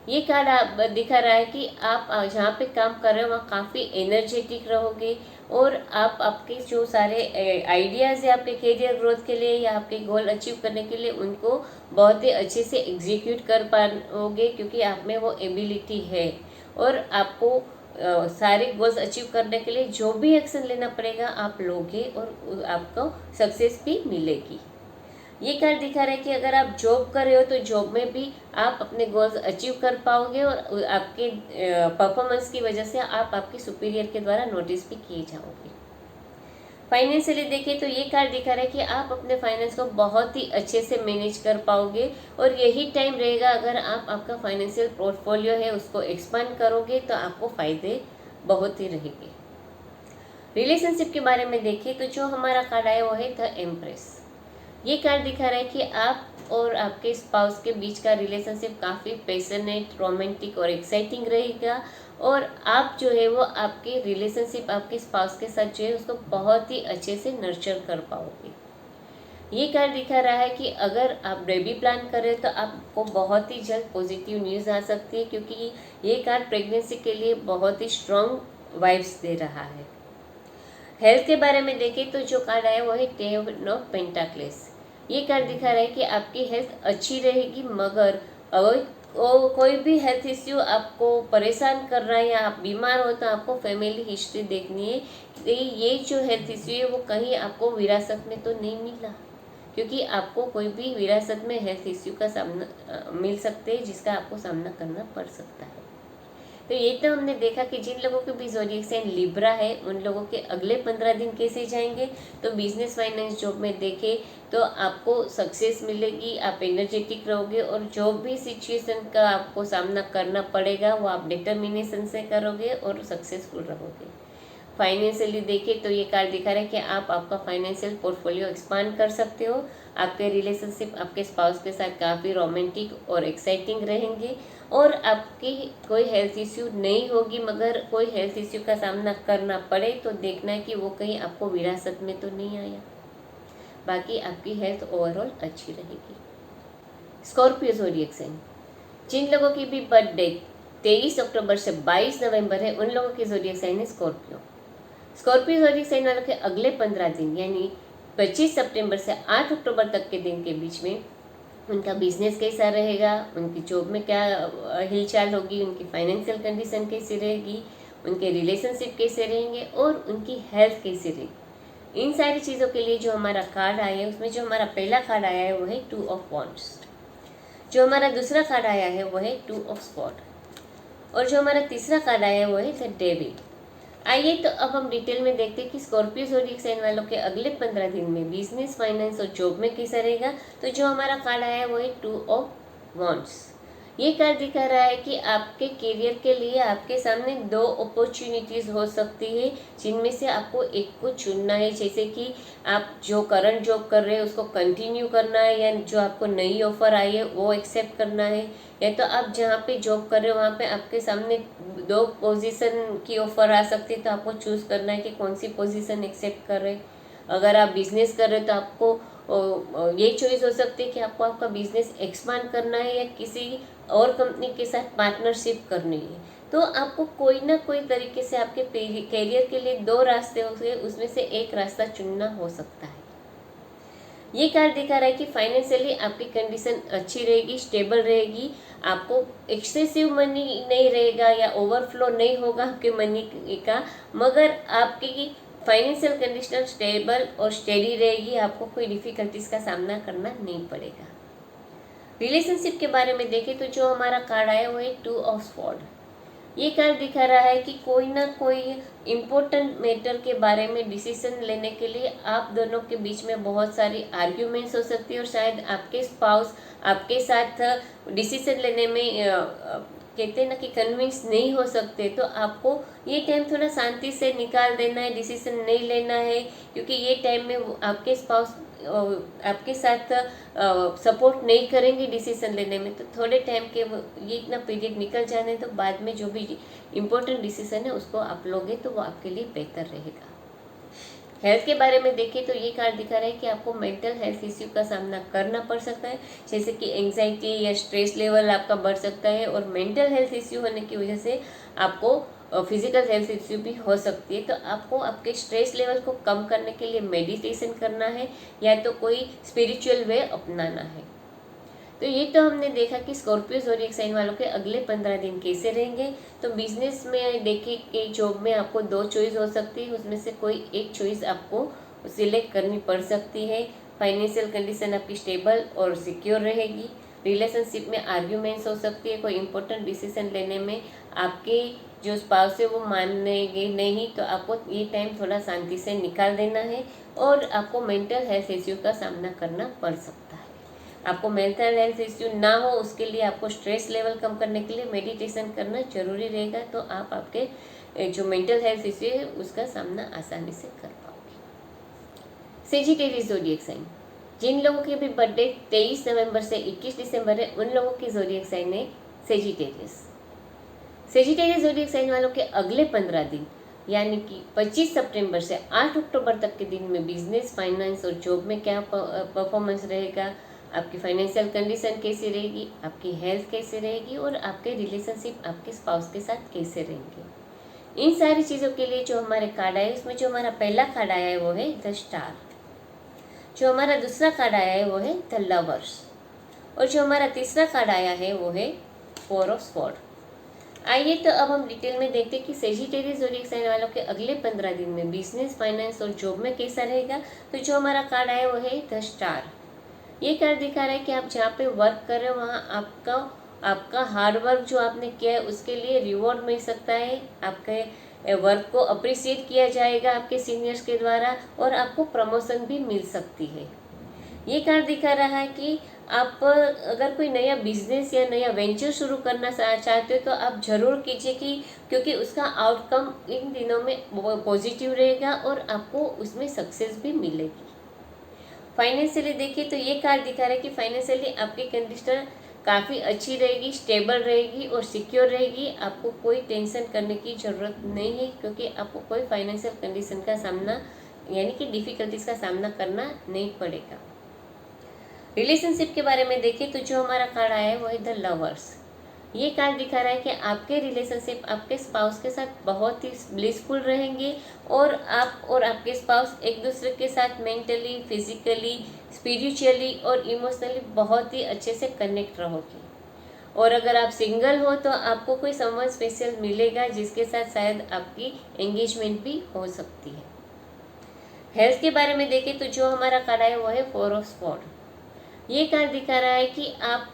ये कार्ड दिखा रहा है कि आप जहाँ पे काम कर रहे हो वहाँ काफ़ी एनर्जेटिक रहोगे और आप आपके जो सारे आइडियाज़ है आपके करियर ग्रोथ के लिए या आपके गोल अचीव करने के लिए उनको बहुत ही अच्छे से एग्जीक्यूट कर पाओगे, क्योंकि आप में वो एबिलिटी है। और आपको सारे गोल्स अचीव करने के लिए जो भी एक्शन लेना पड़ेगा आप लोगे और आपको सक्सेस भी मिलेगी। ये कार्ड दिखा रहा है कि अगर आप जॉब कर रहे हो तो जॉब में भी आप अपने गोल्स अचीव कर पाओगे और आपके परफॉर्मेंस की वजह से आप आपके सुपीरियर के द्वारा नोटिस भी किए जाओगे। फाइनेंशियली देखें तो ये कार्ड दिखा रहा है कि आप अपने फाइनेंस को बहुत ही अच्छे से मैनेज कर पाओगे और यही टाइम रहेगा अगर आप आपका फाइनेंशियल पोर्टफोलियो है उसको एक्सपांड करोगे तो आपको फ़ायदे बहुत ही रहेंगे। रिलेशनशिप के बारे में देखें तो जो हमारा कार्ड आया वो है द एम्प्रेस। ये कार्ड दिखा रहा है कि आप और आपके स्पाउस के बीच का रिलेशनशिप काफ़ी पैशनेट, रोमांटिक और एक्साइटिंग रहेगा और आप जो है वो आपके रिलेशनशिप आपके स्पाउस के साथ जो है उसको बहुत ही अच्छे से नर्चर कर पाओगे। ये कार्ड दिखा रहा है कि अगर आप बेबी प्लान कर रहे हो तो आपको बहुत ही जल्द पॉजिटिव न्यूज़ आ सकती है, क्योंकि ये कार्ड प्रेगनेंसी के लिए बहुत ही स्ट्रॉन्ग वाइब्स दे रहा है। हेल्थ के बारे में देखें तो जो कार्ड आया वो है 10 ऑफ पेंटाक्लेस। ये कार्ड दिखा रहा है कि आपकी हेल्थ अच्छी रहेगी, मगर अगर कोई भी हेल्थ इश्यू आपको परेशान कर रहा है या आप बीमार हो तो आपको फैमिली हिस्ट्री देखनी है कि ये जो हेल्थ इश्यू है वो कहीं आपको विरासत में तो नहीं मिला, क्योंकि आपको कोई भी विरासत में हेल्थ इश्यू का सामना मिल सकते हैं जिसका आपको सामना करना पड़ सकता है। तो ये तो हमने देखा कि जिन लोगों के भी ज़ोडिएक साइन लिब्रा है उन लोगों के अगले 15 दिन कैसे जाएंगे। तो बिजनेस, फाइनेंस, जॉब में देखें तो आपको सक्सेस मिलेगी, आप एनर्जेटिक रहोगे और जो भी सिचुएशन का आपको सामना करना पड़ेगा वो आप डिटर्मिनेशन से करोगे और सक्सेसफुल रहोगे। फाइनेंशियली देखें तो ये कार्ड दिखा रहा है कि आप आपका फाइनेंशियल पोर्टफोलियो एक्सपांड कर सकते हो। आपके रिलेशनशिप आपके स्पाउस के साथ काफ़ी रोमांटिक और एक्साइटिंग रहेंगे और आपकी कोई हेल्थ इश्यू नहीं होगी, मगर कोई हेल्थ इश्यू का सामना करना पड़े तो देखना है कि वो कहीं आपको विरासत में तो नहीं आया। बाकी आपकी हेल्थ ओवरऑल अच्छी रहेगी। स्कॉर्पियो ज़ोडिएक साइन, जिन लोगों की भी बर्थडे 23 अक्टूबर से 22 नवंबर है, उन लोगों की ज़ोडिएक साइन है स्कॉर्पियो। स्कॉर्पियो ज़ोडिएक साइन वालों के अगले 15 दिन यानी 25 सितंबर से 8 अक्टूबर तक के दिन के बीच में उनका बिजनेस कैसा रहेगा, उनकी जॉब में क्या हिलचाल होगी, उनकी फाइनेंशियल कंडीशन कैसी रहेगी, उनके रिलेशनशिप कैसे रहेंगे और उनकी हेल्थ कैसी रहेगी। इन सारी चीज़ों के लिए जो हमारा कार्ड आया है, उसमें जो हमारा पहला कार्ड आया है वो है 2 ऑफ वॉन्ड्स, जो हमारा दूसरा कार्ड आया है वो है 2 ऑफ स्पॉट और जो हमारा तीसरा कार्ड आया है वो है द डेविल। आइए तो अब हम डिटेल में देखते हैं कि स्कॉर्पियो ज़ोडिएक साइन वालों के अगले 15 दिन में बिजनेस, फाइनेंस और जॉब में कैसा रहेगा। तो जो हमारा कार्ड आया है वो है 2 ऑफ वॉन्ड्स। ये कार्ड दिखा रहा है कि आपके करियर के लिए आपके सामने 2 अपॉर्चुनिटीज़ हो सकती है, जिनमें से आपको एक को चुनना है। जैसे कि आप जो करंट जॉब कर रहे हैं उसको कंटिन्यू करना है, या जो आपको नई ऑफ़र आई है वो एक्सेप्ट करना है, या तो आप जहाँ पे जॉब कर रहे हो वहाँ पे आपके सामने 2 पोजीशन की ऑफ़र आ सकती है, तो आपको चूज़ करना है कि कौन सी पोजीशन एक्सेप्ट कर रहे हैं। अगर आप बिजनेस कर रहे हो तो आपको ये चॉइस हो सकती है कि आपको आपका बिजनेस एक्सपांड करना है या किसी और कंपनी के साथ पार्टनरशिप करनी है। तो आपको कोई ना कोई तरीके से आपके कैरियर के लिए 2 रास्ते होंगे, उसमें से एक रास्ता चुनना हो सकता है। ये कार्ड दिखा रहा है कि फाइनेंशियली आपकी कंडीशन अच्छी रहेगी, स्टेबल रहेगी, आपको एक्सेसिव मनी नहीं रहेगा या ओवरफ्लो नहीं होगा आपके मनी का, मगर आपकी फाइनेंशियल कंडीशन स्टेबल और स्टेडी रहेगी, आपको कोई डिफ़िकल्टीज़ का सामना करना नहीं पड़ेगा। रिलेशनशिप के बारे में देखें तो जो हमारा कार्ड आया वो है 2 ऑफ स्वॉर्ड। ये कार्ड दिखा रहा है कि कोई ना कोई इम्पोर्टेंट मैटर के बारे में डिसीजन लेने के लिए आप दोनों के बीच में बहुत सारी आर्ग्यूमेंट्स हो सकती है और शायद आपके स्पाउस आपके साथ डिसीजन लेने में कहते हैं ना कि कन्विंस नहीं हो सकते। तो आपको ये टाइम थोड़ा शांति से निकाल देना है, डिसीजन नहीं लेना है, क्योंकि ये टाइम में आपके स्पाउस आपके साथ सपोर्ट नहीं करेंगे डिसीजन लेने में। तो थोड़े टाइम के ये इतना पीरियड निकल जाने तो बाद में जो भी इम्पोर्टेंट डिसीजन है उसको आप लोगे तो वो आपके लिए बेहतर रहेगा। हेल्थ के बारे में देखें तो ये कार्ड दिखा रहा है कि आपको मेंटल हेल्थ इश्यू का सामना करना पड़ सकता है, जैसे कि एंग्जाइटी या स्ट्रेस लेवल आपका बढ़ सकता है, और मेंटल हेल्थ इश्यू होने की वजह से आपको फिजिकल हेल्थ इश्यू भी हो सकती है। तो आपको आपके स्ट्रेस लेवल को कम करने के लिए मेडिटेशन करना है या तो कोई स्पिरिचुअल वे अपनाना है। तो ये तो हमने देखा कि स्कॉर्पियो ज़ोडिएक साइन वालों के अगले 15 दिन कैसे रहेंगे। तो बिजनेस में देखें कि जॉब में आपको 2 चॉइस हो सकती है, उसमें से कोई एक चॉइस आपको सिलेक्ट करनी पड़ सकती है। फाइनेंशियल कंडीशन आपकी स्टेबल और सिक्योर रहेगी। रिलेशनशिप में आर्ग्यूमेंट्स हो सकती है, कोई इंपॉर्टेंट डिसीजन लेने में आपके जो स्पाउस है वो मानेंगे नहीं, तो आपको ये टाइम थोड़ा शांति से निकाल देना है और आपको मेंटल हेल्थ इश्यू का सामना करना पड़ सकता है। आपको मेंटल हेल्थ इश्यू ना हो उसके लिए आपको स्ट्रेस लेवल कम करने के लिए मेडिटेशन करना जरूरी रहेगा, तो आप आपके जो मेंटल हेल्थ इश्यू है उसका सामना आसानी से कर पाओगे। सेजिटेरियस ज़ोडिएक साइन, जिन लोगों की भी बर्थडे 23 नवंबर से 21 दिसंबर है, उन लोगों की ज़ोडिएक साइन है सेजिटेरियस। सेजिटेरियस ज़ोडिएक साइन वालों के अगले 15 दिन यानी कि 25 सितंबर से 8 अक्टूबर तक के दिन में बिजनेस, फाइनेंस और जॉब में क्या परफॉर्मेंस रहेगा, आपकी फाइनेंशियल कंडीशन कैसी रहेगी, आपकी हेल्थ कैसी रहेगी और आपके रिलेशनशिप आपके स्पाउस के साथ कैसे रहेंगे। इन सारी चीज़ों के लिए जो हमारे कार्ड आए उसमें जो हमारा पहला कार्ड आया है वो है द स्टार, जो हमारा दूसरा कार्ड आया है वो है द लवर्स, और जो हमारा तीसरा कार्ड आया है वो है 4 ऑफ स्वॉर्ड। आइए तो अब हम डिटेल में देखते हैं कि सेजिटेरियस ज़ोडिएक साइन वालों के अगले 15 दिन में बिजनेस, फाइनेंस और जॉब में कैसा रहेगा। तो जो हमारा कार्ड आया वो है द स्टार। ये कार्ड दिखा रहा है कि आप जहाँ पे वर्क कर रहे हो वहाँ आपका हार्ड वर्क जो आपने किया है उसके लिए रिवॉर्ड मिल सकता है, आपके वर्क को अप्रिशिएट किया जाएगा आपके सीनियर्स के द्वारा और आपको प्रमोशन भी मिल सकती है। ये कार्ड दिखा रहा है कि आप अगर कोई नया बिजनेस या नया वेंचर शुरू करना चाहते हो तो आप ज़रूर कीजिए, क्योंकि उसका आउटकम इन दिनों में पॉजिटिव रहेगा और आपको उसमें सक्सेस भी मिलेगी। फाइनेंशियली देखिए तो ये कार्ड दिखा रहा है कि फाइनेंशियली आपकी कंडीशन काफ़ी अच्छी रहेगी, स्टेबल रहेगी और सिक्योर रहेगी। आपको कोई टेंशन करने की ज़रूरत नहीं है, क्योंकि आपको कोई फाइनेंशियल कंडीशन का सामना यानी कि डिफ़िकल्टीज का सामना करना नहीं पड़ेगा। रिलेशनशिप के बारे में देखें तो जो हमारा कार्ड आया है वो है द लवर्स। ये कार्ड दिखा रहा है कि आपके रिलेशनशिप आपके स्पाउस के साथ बहुत ही ब्लिसफुल रहेंगे और आप और आपके स्पाउस एक दूसरे के साथ मेंटली, फिजिकली, स्पिरिचुअली और इमोशनली बहुत ही अच्छे से कनेक्ट रहोगे। और अगर आप सिंगल हो तो आपको कोई समवन स्पेशल मिलेगा जिसके साथ शायद आपकी एंगेजमेंट भी हो सकती है। हेल्थ के बारे में देखें तो जो हमारा कार्ड है वो है 4 ऑफ स्वॉर्ड। ये कार्ड दिखा रहा है कि आप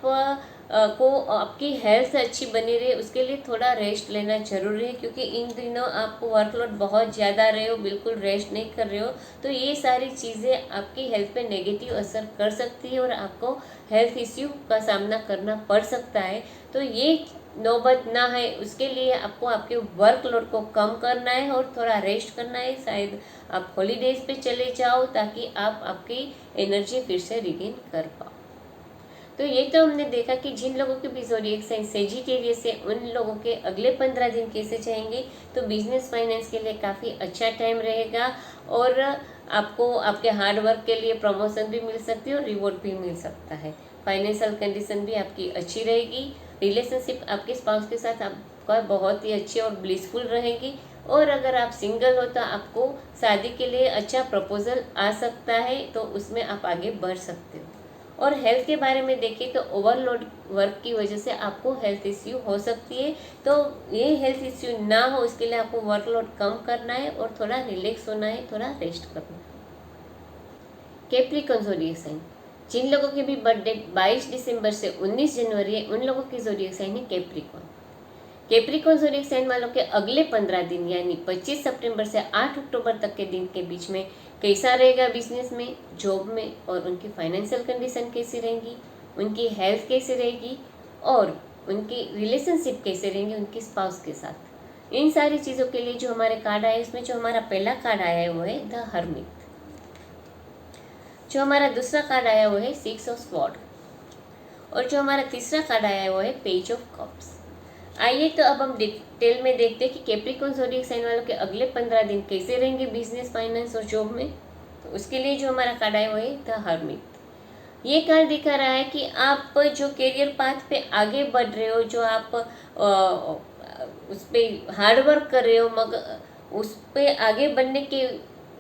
को आपकी हेल्थ अच्छी बनी रहे उसके लिए थोड़ा रेस्ट लेना जरूरी है, क्योंकि इन दिनों आपको वर्कलोड बहुत ज़्यादा रहे हो, बिल्कुल रेस्ट नहीं कर रहे हो, तो ये सारी चीज़ें आपकी हेल्थ पे नेगेटिव असर कर सकती है और आपको हेल्थ इश्यू का सामना करना पड़ सकता है। तो ये नौबत ना है, उसके लिए आपको आपके वर्कलोड को कम करना है और थोड़ा रेस्ट करना है। शायद आप हॉलीडेज पे चले जाओ ताकि आप आपकी एनर्जी फिर से रिगेन कर पाओ। तो ये तो हमने देखा कि जिन लोगों के भी ज़ोडिएक साइन सेजिटेरियस है उन लोगों के अगले 15 दिन कैसे जाएंगे। तो बिजनेस फाइनेंस के लिए काफ़ी अच्छा टाइम रहेगा और आपको आपके हार्ड वर्क के लिए प्रमोशन भी मिल सकती है और रिवॉर्ड भी मिल सकता है। फाइनेंशियल कंडीशन भी आपकी अच्छी रहेगी। रिलेशनशिप आपके स्पाउस के साथ आपका बहुत ही अच्छी और ब्लिसफुल रहेगी। और अगर आप सिंगल हो तो आपको शादी के लिए अच्छा प्रपोजल आ सकता है, तो उसमें आप आगे बढ़ सकते हो। और हेल्थ के बारे में देखें तो ओवरलोड वर्क की वजह से आपको हेल्थ इश्यू हो सकती है। तो ये हेल्थ इश्यू ना हो इसके लिए आपको वर्कलोड कम करना है और थोड़ा रिलैक्स होना है, थोड़ा रेस्ट करना है। कैप्रिकॉर्न ज़ोडिएक साइन, जिन लोगों की भी बर्थडे 22 दिसंबर से 19 जनवरी है उन लोगों की ज़ोडिएक साइन है कैप्रिकॉर्न। कैप्रिकॉर्न ज़ोडिएक साइन वालों के अगले 15 दिन यानी 25 सितंबर से 8 अक्टूबर तक के दिन के बीच में कैसा रहेगा बिजनेस में, जॉब में, और उनकी फाइनेंशियल कंडीशन कैसी रहेंगी, उनकी हेल्थ कैसी रहेगी और उनकी रिलेशनशिप कैसे रहेंगे उनकी स्पाउस के साथ। इन सारी चीज़ों के लिए जो हमारे कार्ड आए उसमें जो हमारा पहला कार्ड आया है वो है द हर्मिट। जो हमारा दूसरा कार्ड आया वो है 6 ऑफ स्वॉर्ड और जो हमारा तीसरा कार्ड आया है वो है पेज ऑफ कप्स। आइए तो अब हम डिटेल में देखते हैं कि कैप्रिकॉर्न ज़ोडिएक साइन वालों के अगले 15 दिन कैसे रहेंगे बिजनेस, फाइनेंस और जॉब में। तो उसके लिए जो हमारा कार्ड है वो है द हर्मिट। ये कार्ड दिखा रहा है कि आप जो करियर पाथ पे आगे बढ़ रहे हो, जो आप उस पर हार्ड वर्क कर रहे हो, मगर उस पर आगे बढ़ने के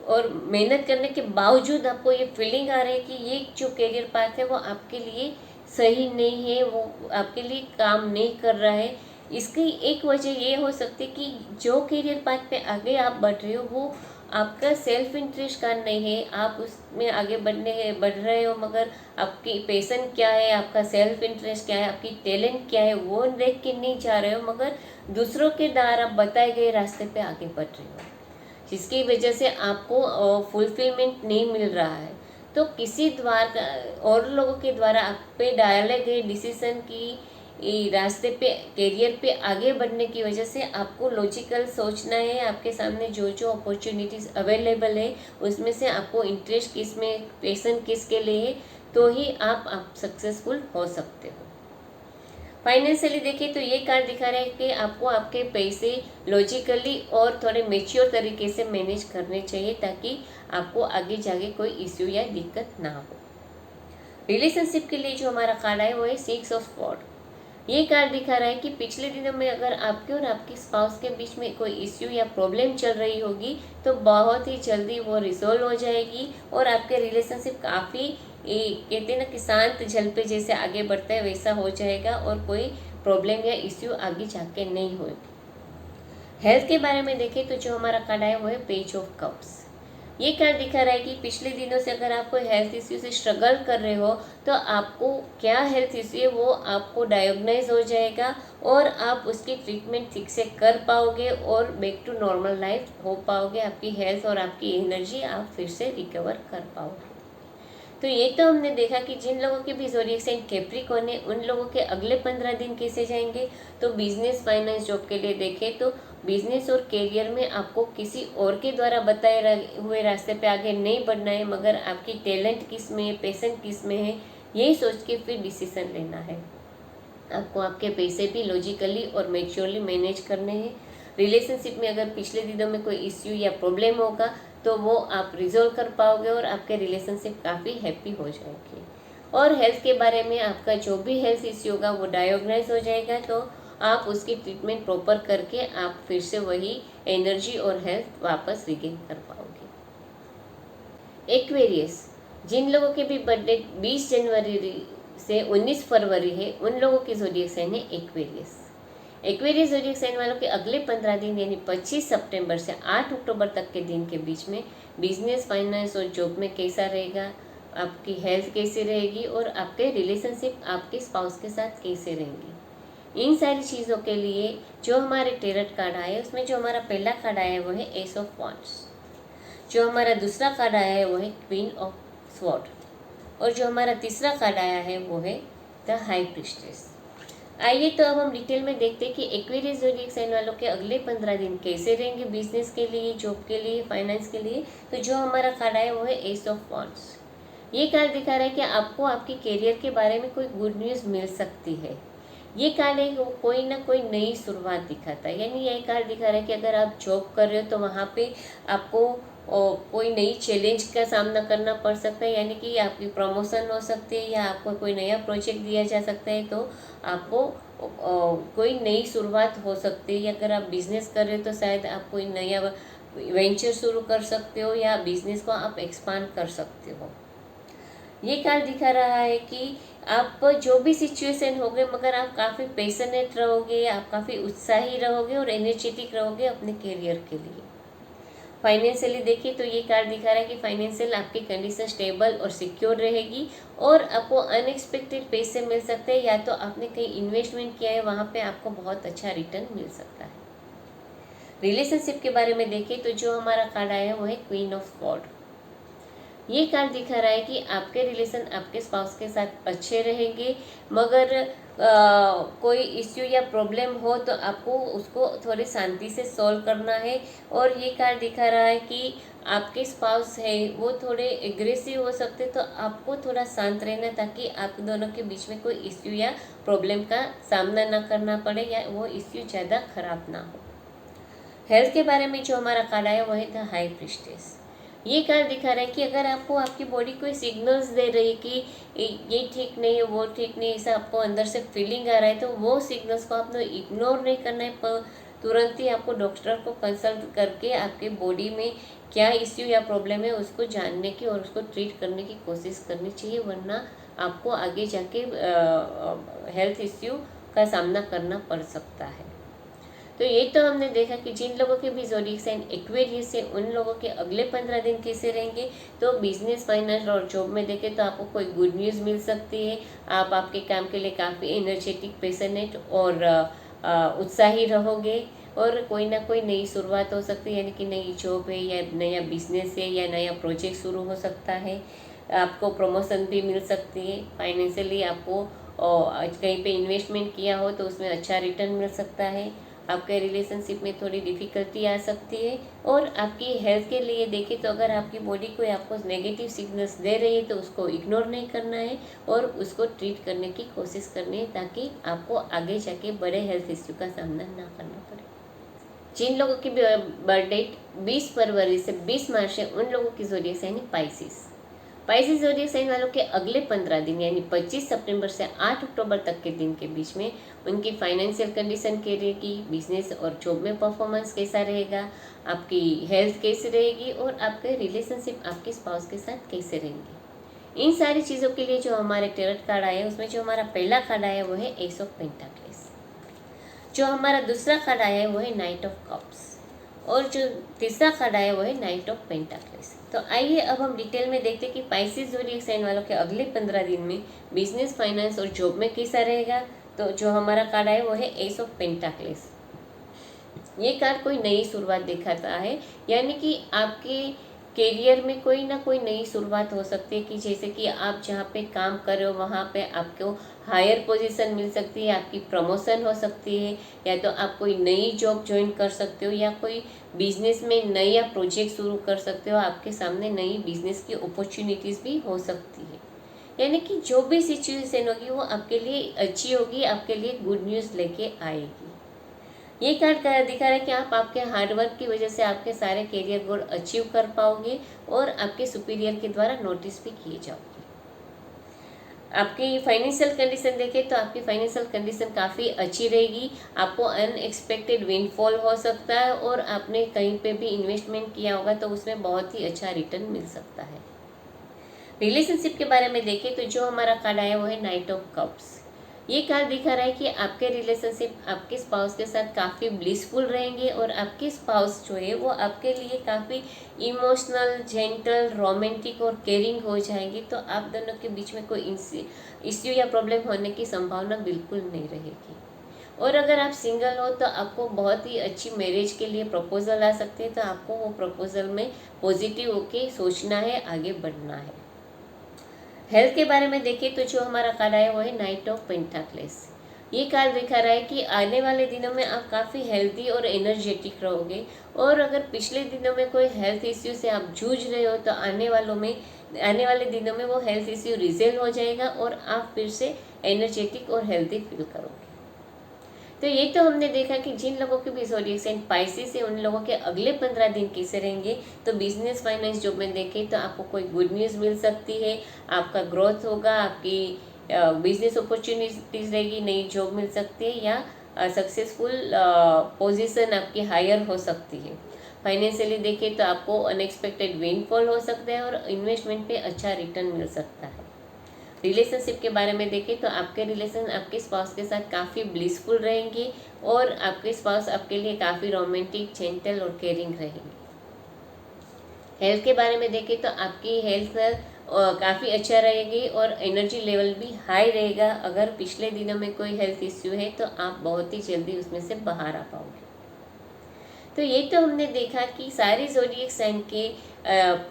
और मेहनत करने के बावजूद आपको ये फीलिंग आ रही है कि ये जो करियर पाथ है वो आपके लिए सही नहीं है, वो आपके लिए काम नहीं कर रहा है। इसकी एक वजह ये हो सकती है कि जो करियर पाथ पे आगे आप बढ़ रहे हो वो आपका सेल्फ इंटरेस्ट का नहीं है। आप उसमें आगे बढ़ रहे हो, मगर आपकी पैशन क्या है, आपका सेल्फ इंटरेस्ट क्या है, आपकी टैलेंट क्या है वो देख के नहीं जा रहे हो, मगर दूसरों के द्वारा बताए गए रास्ते पे आगे बढ़ रहे हो, जिसकी वजह से आपको फुलफिलमेंट नहीं मिल रहा है। तो किसी द्वारा और लोगों के द्वारा आप पे डाले गए डिसीजन की रास्ते पे करियर पे आगे बढ़ने की वजह से आपको लॉजिकल सोचना है। आपके सामने जो जो अपॉर्चुनिटीज़ अवेलेबल है उसमें से आपको इंटरेस्ट किस में, पैशन किसके लिए है, तो ही आप सक्सेसफुल हो सकते हो। फाइनेंशियली देखिए तो ये कार्ड दिखा रहा है कि आपको आपके पैसे लॉजिकली और थोड़े मेच्योर तरीके से मैनेज करने चाहिए ताकि आपको आगे जाके कोई इश्यू या दिक्कत ना हो। रिलेशनशिप के लिए जो हमारा कार्ड है वो है 6 ऑफ स्वॉर्ड। ये कार्ड दिखा रहा है कि पिछले दिनों में अगर आपके और आपकी स्पाउस के बीच में कोई इश्यू या प्रॉब्लम चल रही होगी तो बहुत ही जल्दी वो रिजॉल्व हो जाएगी और आपके रिलेशनशिप काफ़ी कहते हैं ना कि शांत जल पे जैसे आगे बढ़ता है वैसा हो जाएगा और कोई प्रॉब्लम या इश्यू आगे जाके नहीं होगी। हेल्थ के बारे में देखें तो जो हमारा कार्ड है वो है पेज ऑफ कप्स। ये कार्ड दिखा रहा है कि पिछले दिनों से अगर आप कोई हेल्थ इश्यू से स्ट्रगल कर रहे हो तो आपको क्या हेल्थ इश्यू है वो आपको डायग्नोज हो जाएगा और आप उसकी ट्रीटमेंट ठीक से कर पाओगे और बैक टू नॉर्मल लाइफ हो पाओगे। आपकी हेल्थ और आपकी एनर्जी आप फिर से रिकवर कर पाओगे। तो ये तो हमने देखा कि जिन लोगों के भी ज़ोडिएक साइन कैप्रिकॉर्न है उन लोगों के अगले 15 दिन कैसे जाएंगे। तो बिजनेस, फाइनेंस, जॉब के लिए देखें तो बिजनेस और करियर में आपको किसी और के द्वारा बताए हुए रास्ते पे आगे नहीं बढ़ना है, मगर आपकी टैलेंट किस में है, पैशन किस में है, यही सोच के फिर डिसीजन लेना है। आपको आपके पैसे भी लॉजिकली और मैच्योरली मैनेज करने हैं। रिलेशनशिप में अगर पिछले दिनों में कोई इश्यू या प्रॉब्लम होगा तो वो आप रिजोल्व कर पाओगे और आपके रिलेशनशिप काफ़ी हैप्पी हो जाएगी। और हेल्थ के बारे में आपका जो भी हेल्थ इश्यू होगा वो डायग्नाइज हो जाएगा, तो आप उसकी ट्रीटमेंट प्रॉपर करके आप फिर से वही एनर्जी और हेल्थ वापस रिगेन कर पाओगे। एक्वेरियस, जिन लोगों के भी बर्थडे 20 जनवरी से 19 फरवरी है उन लोगों की ज़ोडिएक साइन है एक्वेरियस। एक्वेरियस ज़ोडिएक साइन वालों के अगले 15 दिन यानी 25 सितंबर से 8 अक्टूबर तक के दिन के बीच में बिजनेस, फाइनेंस और जॉब में कैसा रहेगा, आपकी हेल्थ कैसी रहेगी और आपके रिलेशनशिप आपके स्पाउस के साथ कैसे रहेंगी। इन सारी चीज़ों के लिए जो हमारे टेरट कार्ड आए उसमें जो हमारा पहला कार्ड आया है वो है एस ऑफ वांड्स, जो हमारा दूसरा कार्ड आया है वो है क्वीन ऑफ स्वॉर्ड, और जो हमारा तीसरा कार्ड आया है वो है द हाई प्रीस्टेस। आइए तो अब हम डिटेल में देखते हैं कि एक्वेरियस ज़ोडिएक साइन वालों के अगले 15 दिन कैसे रहेंगे बिजनेस के लिए, जॉब के लिए, फाइनेंस के लिए। तो जो हमारा कार्ड आया वो है एस ऑफ वांड्स। ये कार्ड दिखा रहा है कि आपको आपके करियर के बारे में कोई गुड न्यूज़ मिल सकती है। ये कार्ड है कोई ना कोई नई शुरुआत दिखाता है, यानी ये कार्ड दिखा रहा है कि अगर आप जॉब कर रहे हो तो वहाँ पे आपको कोई नई चैलेंज का सामना करना पड़ सकता है, यानी कि आपकी प्रमोशन हो सकती है या आपको कोई नया प्रोजेक्ट दिया जा सकता है, तो आपको कोई नई शुरुआत हो सकती है। अगर आप बिजनेस कर रहे हो तो शायद आप कोई नया वेंचर शुरू कर सकते हो या बिजनेस को आप एक्सपांड कर सकते हो। ये कार्ड दिखा रहा है कि आप जो भी सिचुएशन होगे मगर आप काफ़ी पैशनेट रहोगे, आप काफ़ी उत्साही रहोगे और एनर्जेटिक रहोगे अपने करियर के लिए। फाइनेंशियली देखिए तो ये कार्ड दिखा रहा है कि फाइनेंशियल आपकी कंडीशन स्टेबल और सिक्योर रहेगी और आपको अनएक्सपेक्टेड पैसे मिल सकते हैं, या तो आपने कहीं इन्वेस्टमेंट किया है वहाँ पे आपको बहुत अच्छा रिटर्न मिल सकता है। रिलेशनशिप के बारे में देखें तो जो हमारा कार्ड आया है वो है क्वीन ऑफ वॉर्ड। ये कार्ड दिखा रहा है कि आपके रिलेशन आपके स्पाउस के साथ अच्छे रहेंगे, मगर कोई इश्यू या प्रॉब्लम हो तो आपको उसको थोड़ी शांति से सॉल्व करना है। और ये कार्ड दिखा रहा है कि आपके स्पाउस है वो थोड़े एग्रेसिव हो सकते, तो आपको थोड़ा शांत रहना ताकि आप दोनों के बीच में कोई इश्यू या प्रॉब्लम का सामना ना करना पड़े या वो इश्यू ज़्यादा खराब ना हो। हेल्थ के बारे में जो हमारा कार्ड आया वो है द हाई प्रीस्टेस। ये कार्ड दिखा रहा है कि अगर आपको आपकी बॉडी कोई सिग्नल्स दे रही है कि ये ठीक नहीं है, वो ठीक नहीं, ऐसा आपको अंदर से फीलिंग आ रहा है, तो वो सिग्नल्स को आपने इग्नोर नहीं करना है, पर तुरंत ही आपको डॉक्टर को कंसल्ट करके आपके बॉडी में क्या इश्यू या प्रॉब्लम है उसको जानने की और उसको ट्रीट करने की कोशिश करनी चाहिए, वरना आपको आगे जाके हेल्थ इश्यू का सामना करना पड़ सकता है। तो ये तो हमने देखा कि जिन लोगों के भी ज़ोडिएक साइन एक्वेरियस है उन लोगों के अगले 15 दिन कैसे रहेंगे। तो बिजनेस, फाइनेंस और जॉब में देखें तो आपको कोई गुड न्यूज़ मिल सकती है, आप आपके काम के लिए काफ़ी एनर्जेटिक, पैशनेट और उत्साही रहोगे और कोई ना कोई नई शुरुआत हो सकती है, यानी कि नई जॉब है या नया बिजनेस है या नया प्रोजेक्ट शुरू हो सकता है, आपको प्रमोशन भी मिल सकती है। फाइनेंशियली आपको कहीं पे इन्वेस्टमेंट किया हो तो उसमें अच्छा रिटर्न मिल सकता है। आपके रिलेशनशिप में थोड़ी डिफ़िकल्टी आ सकती है। और आपकी हेल्थ के लिए देखें तो अगर आपकी बॉडी कोई आपको नेगेटिव सिग्नल्स दे रही है तो उसको इग्नोर नहीं करना है और उसको ट्रीट करने की कोशिश करनी है, ताकि आपको आगे जाके बड़े हेल्थ इश्यू का सामना ना करना पड़े। जिन लोगों की बर्थडे 20 फरवरी से 20 मार्च है उन लोगों की ज़ोडिएक साइन है पाइसिस। पाइसिस ज़ोडिएक साइन वालों के अगले 15 दिन यानी 25 सितंबर से 8 अक्टूबर तक के दिन के बीच में उनकी फाइनेंशियल कंडीशन क्या रहेगी, बिजनेस और जॉब में परफॉर्मेंस कैसा रहेगा, आपकी हेल्थ कैसी रहेगी और आपके रिलेशनशिप आपके स्पाउस के साथ कैसे रहेंगे। इन सारी चीज़ों के लिए जो हमारे टेरट कार्ड आए उसमें जो हमारा पहला कार्ड आया वो है एस ऑफ पेंटाक्लेस, जो हमारा दूसरा कार्ड आया है वो है नाइट ऑफ कप्स और जो तीसरा कार्ड आया वो है नाइट ऑफ पेंटाक्लेस। तो आइए अब हम डिटेल में देखते हैं कि पाइसिस ज़ोडिएक साइन वालों के अगले 15 दिन में बिजनेस, फाइनेंस और जॉब में कैसा रहेगा। तो जो हमारा कार्ड आया वो है एस ऑफ पेंटाक्लेस। ये कार्ड कोई नई शुरुआत दिखाता है, यानी कि आपकी करियर में कोई ना कोई नई शुरुआत हो सकती है कि जैसे कि आप जहाँ पे काम कर रहे हो वहाँ पे आपको हायर पोजीशन मिल सकती है, आपकी प्रमोशन हो सकती है, या तो आप कोई नई जॉब ज्वाइन कर सकते हो, या कोई बिजनेस में नया प्रोजेक्ट शुरू कर सकते हो। आपके सामने नई बिजनेस की अपॉर्चुनिटीज़ भी हो सकती है। यानी कि जो भी सिचुएशन होगी वो आपके लिए अच्छी होगी, आपके लिए गुड न्यूज़ लेके आएगी। ये कार्ड दिखा रहा है कि आप आपके हार्डवर्क की वजह से आपके सारे करियर गोल अचीव कर पाओगे और आपके सुपीरियर के द्वारा नोटिस भी किए जाओगे। आपकी फाइनेंशियल कंडीशन देखें तो आपकी फाइनेंशियल कंडीशन काफ़ी अच्छी रहेगी। आपको अनएक्सपेक्टेड विंडफॉल हो सकता है और आपने कहीं पे भी इन्वेस्टमेंट किया होगा तो उसमें बहुत ही अच्छा रिटर्न मिल सकता है। रिलेशनशिप के बारे में देखें तो जो हमारा कार्ड आया वो है नाइट ऑफ कप्स। ये कार्ड दिखा रहा है कि आपके रिलेशनशिप आपके स्पाउस के साथ काफ़ी ब्लिसफुल रहेंगे और आपके स्पाउस जो है वो आपके लिए काफ़ी इमोशनल, जेंटल, रोमांटिक और केयरिंग हो जाएंगे। तो आप दोनों के बीच में कोई इश्यू या प्रॉब्लम होने की संभावना बिल्कुल नहीं रहेगी। और अगर आप सिंगल हो तो आपको बहुत ही अच्छी मैरिज के लिए प्रपोजल आ सकते हैं, तो आपको वो प्रपोजल में पॉजिटिव होके सोचना है, आगे बढ़ना है। हेल्थ के बारे में देखें तो जो हमारा कार्ड आया वो है नाइट ऑफ पेंटाक्लेस। ये कार्ड दिखा रहा है कि आने वाले दिनों में आप काफ़ी हेल्दी और एनर्जेटिक रहोगे, और अगर पिछले दिनों में कोई हेल्थ इश्यू से आप जूझ रहे हो तो आने वाले दिनों में वो हेल्थ इश्यू रिजल्व हो जाएगा और आप फिर से एनर्जेटिक और हेल्दी फील करोगे। तो ये तो हमने देखा कि जिन लोगों के भी ज़ोडिएक साइन पाइसेस है उन लोगों के अगले 15 दिन कैसे रहेंगे। तो बिजनेस, फाइनेंस, जॉब में देखें तो आपको कोई गुड न्यूज़ मिल सकती है, आपका ग्रोथ होगा, आपकी बिजनेस अपॉर्चुनिटीज़ रहेगी, नई जॉब मिल सकती है, या सक्सेसफुल पोजीशन आपकी हायर हो सकती है। फाइनेंशियली देखें तो आपको अनएक्सपेक्टेड विंडफॉल हो सकता है और इन्वेस्टमेंट पे अच्छा रिटर्न मिल सकता है। रिलेशनशिप के बारे में देखें तो आपके रिलेशन आपके स्पाउस के साथ काफ़ी ब्लिसफुल रहेंगे और आपके स्पाउस आपके लिए काफ़ी रोमांटिक, जेंटल और केयरिंग रहेंगे। हेल्थ के बारे में देखें तो आपकी हेल्थ काफ़ी अच्छा रहेगी और एनर्जी लेवल भी हाई रहेगा। अगर पिछले दिनों में कोई हेल्थ इश्यू है तो आप बहुत ही जल्दी उसमें से बाहर आ पाओगे। तो ये तो हमने देखा कि सारी ज़ोडिएक साइन के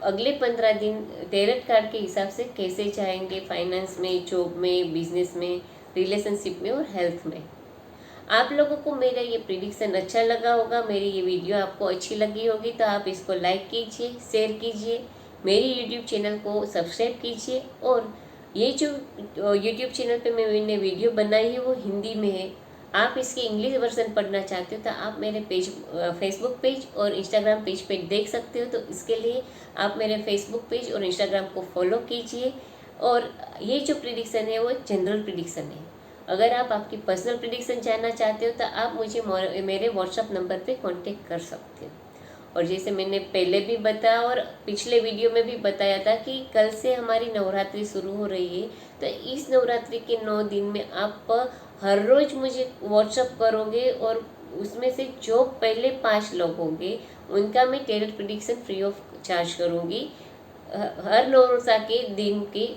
अगले 15 दिन टैरोट कार्ड के हिसाब से कैसे जाएंगे फाइनेंस में, जॉब में, बिजनेस में, रिलेशनशिप में और हेल्थ में। आप लोगों को मेरा ये प्रिडिक्शन अच्छा लगा होगा, मेरी ये वीडियो आपको अच्छी लगी होगी तो आप इसको लाइक कीजिए, शेयर कीजिए, मेरी यूट्यूब चैनल को सब्सक्राइब कीजिए। और ये जो यूट्यूब चैनल पे मैंने वीडियो बनाई है वो हिंदी में है। आप इसकी इंग्लिश वर्जन पढ़ना चाहते हो तो आप मेरे पेज, फेसबुक पेज और इंस्टाग्राम पेज पे देख सकते हो। तो इसके लिए आप मेरे फेसबुक पेज और इंस्टाग्राम को फॉलो कीजिए। और ये जो प्रिडिक्शन है वो जनरल प्रिडिक्शन है। अगर आप आपकी पर्सनल प्रिडिक्शन जानना चाहते हो तो आप मुझे मेरे व्हाट्सअप नंबर पे कांटेक्ट कर सकते हो। और जैसे मैंने पहले भी बताया और पिछले वीडियो में भी बताया था कि कल से हमारी नवरात्रि शुरू हो रही है। तो इस नवरात्रि के 9 दिन में आप हर रोज़ मुझे व्हाट्सअप करोगे और उसमें से जो पहले 5 लोग होंगे उनका मैं tarot prediction free of charge करूँगी, हर नवरात्रि के दिन के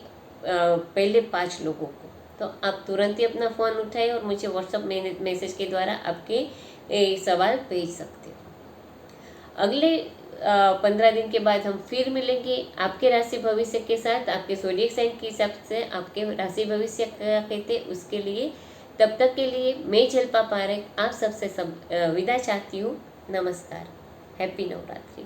पहले 5 लोगों को। तो आप तुरंत ही अपना फ़ोन उठाएं और मुझे व्हाट्सअप मैसेज के द्वारा आपके सवाल भेज सकते हो। अगले 15 दिन के बाद हम फिर मिलेंगे आपके राशि भविष्य के साथ, आपके ज़ोडिएक साइन के हिसाब से आपके राशि भविष्य क्या कहते हैं उसके लिए। तब तक के लिए मैं जल्पा पारेख आप सबसे विदा चाहती हूँ। नमस्कार, हैप्पी नवरात्रि।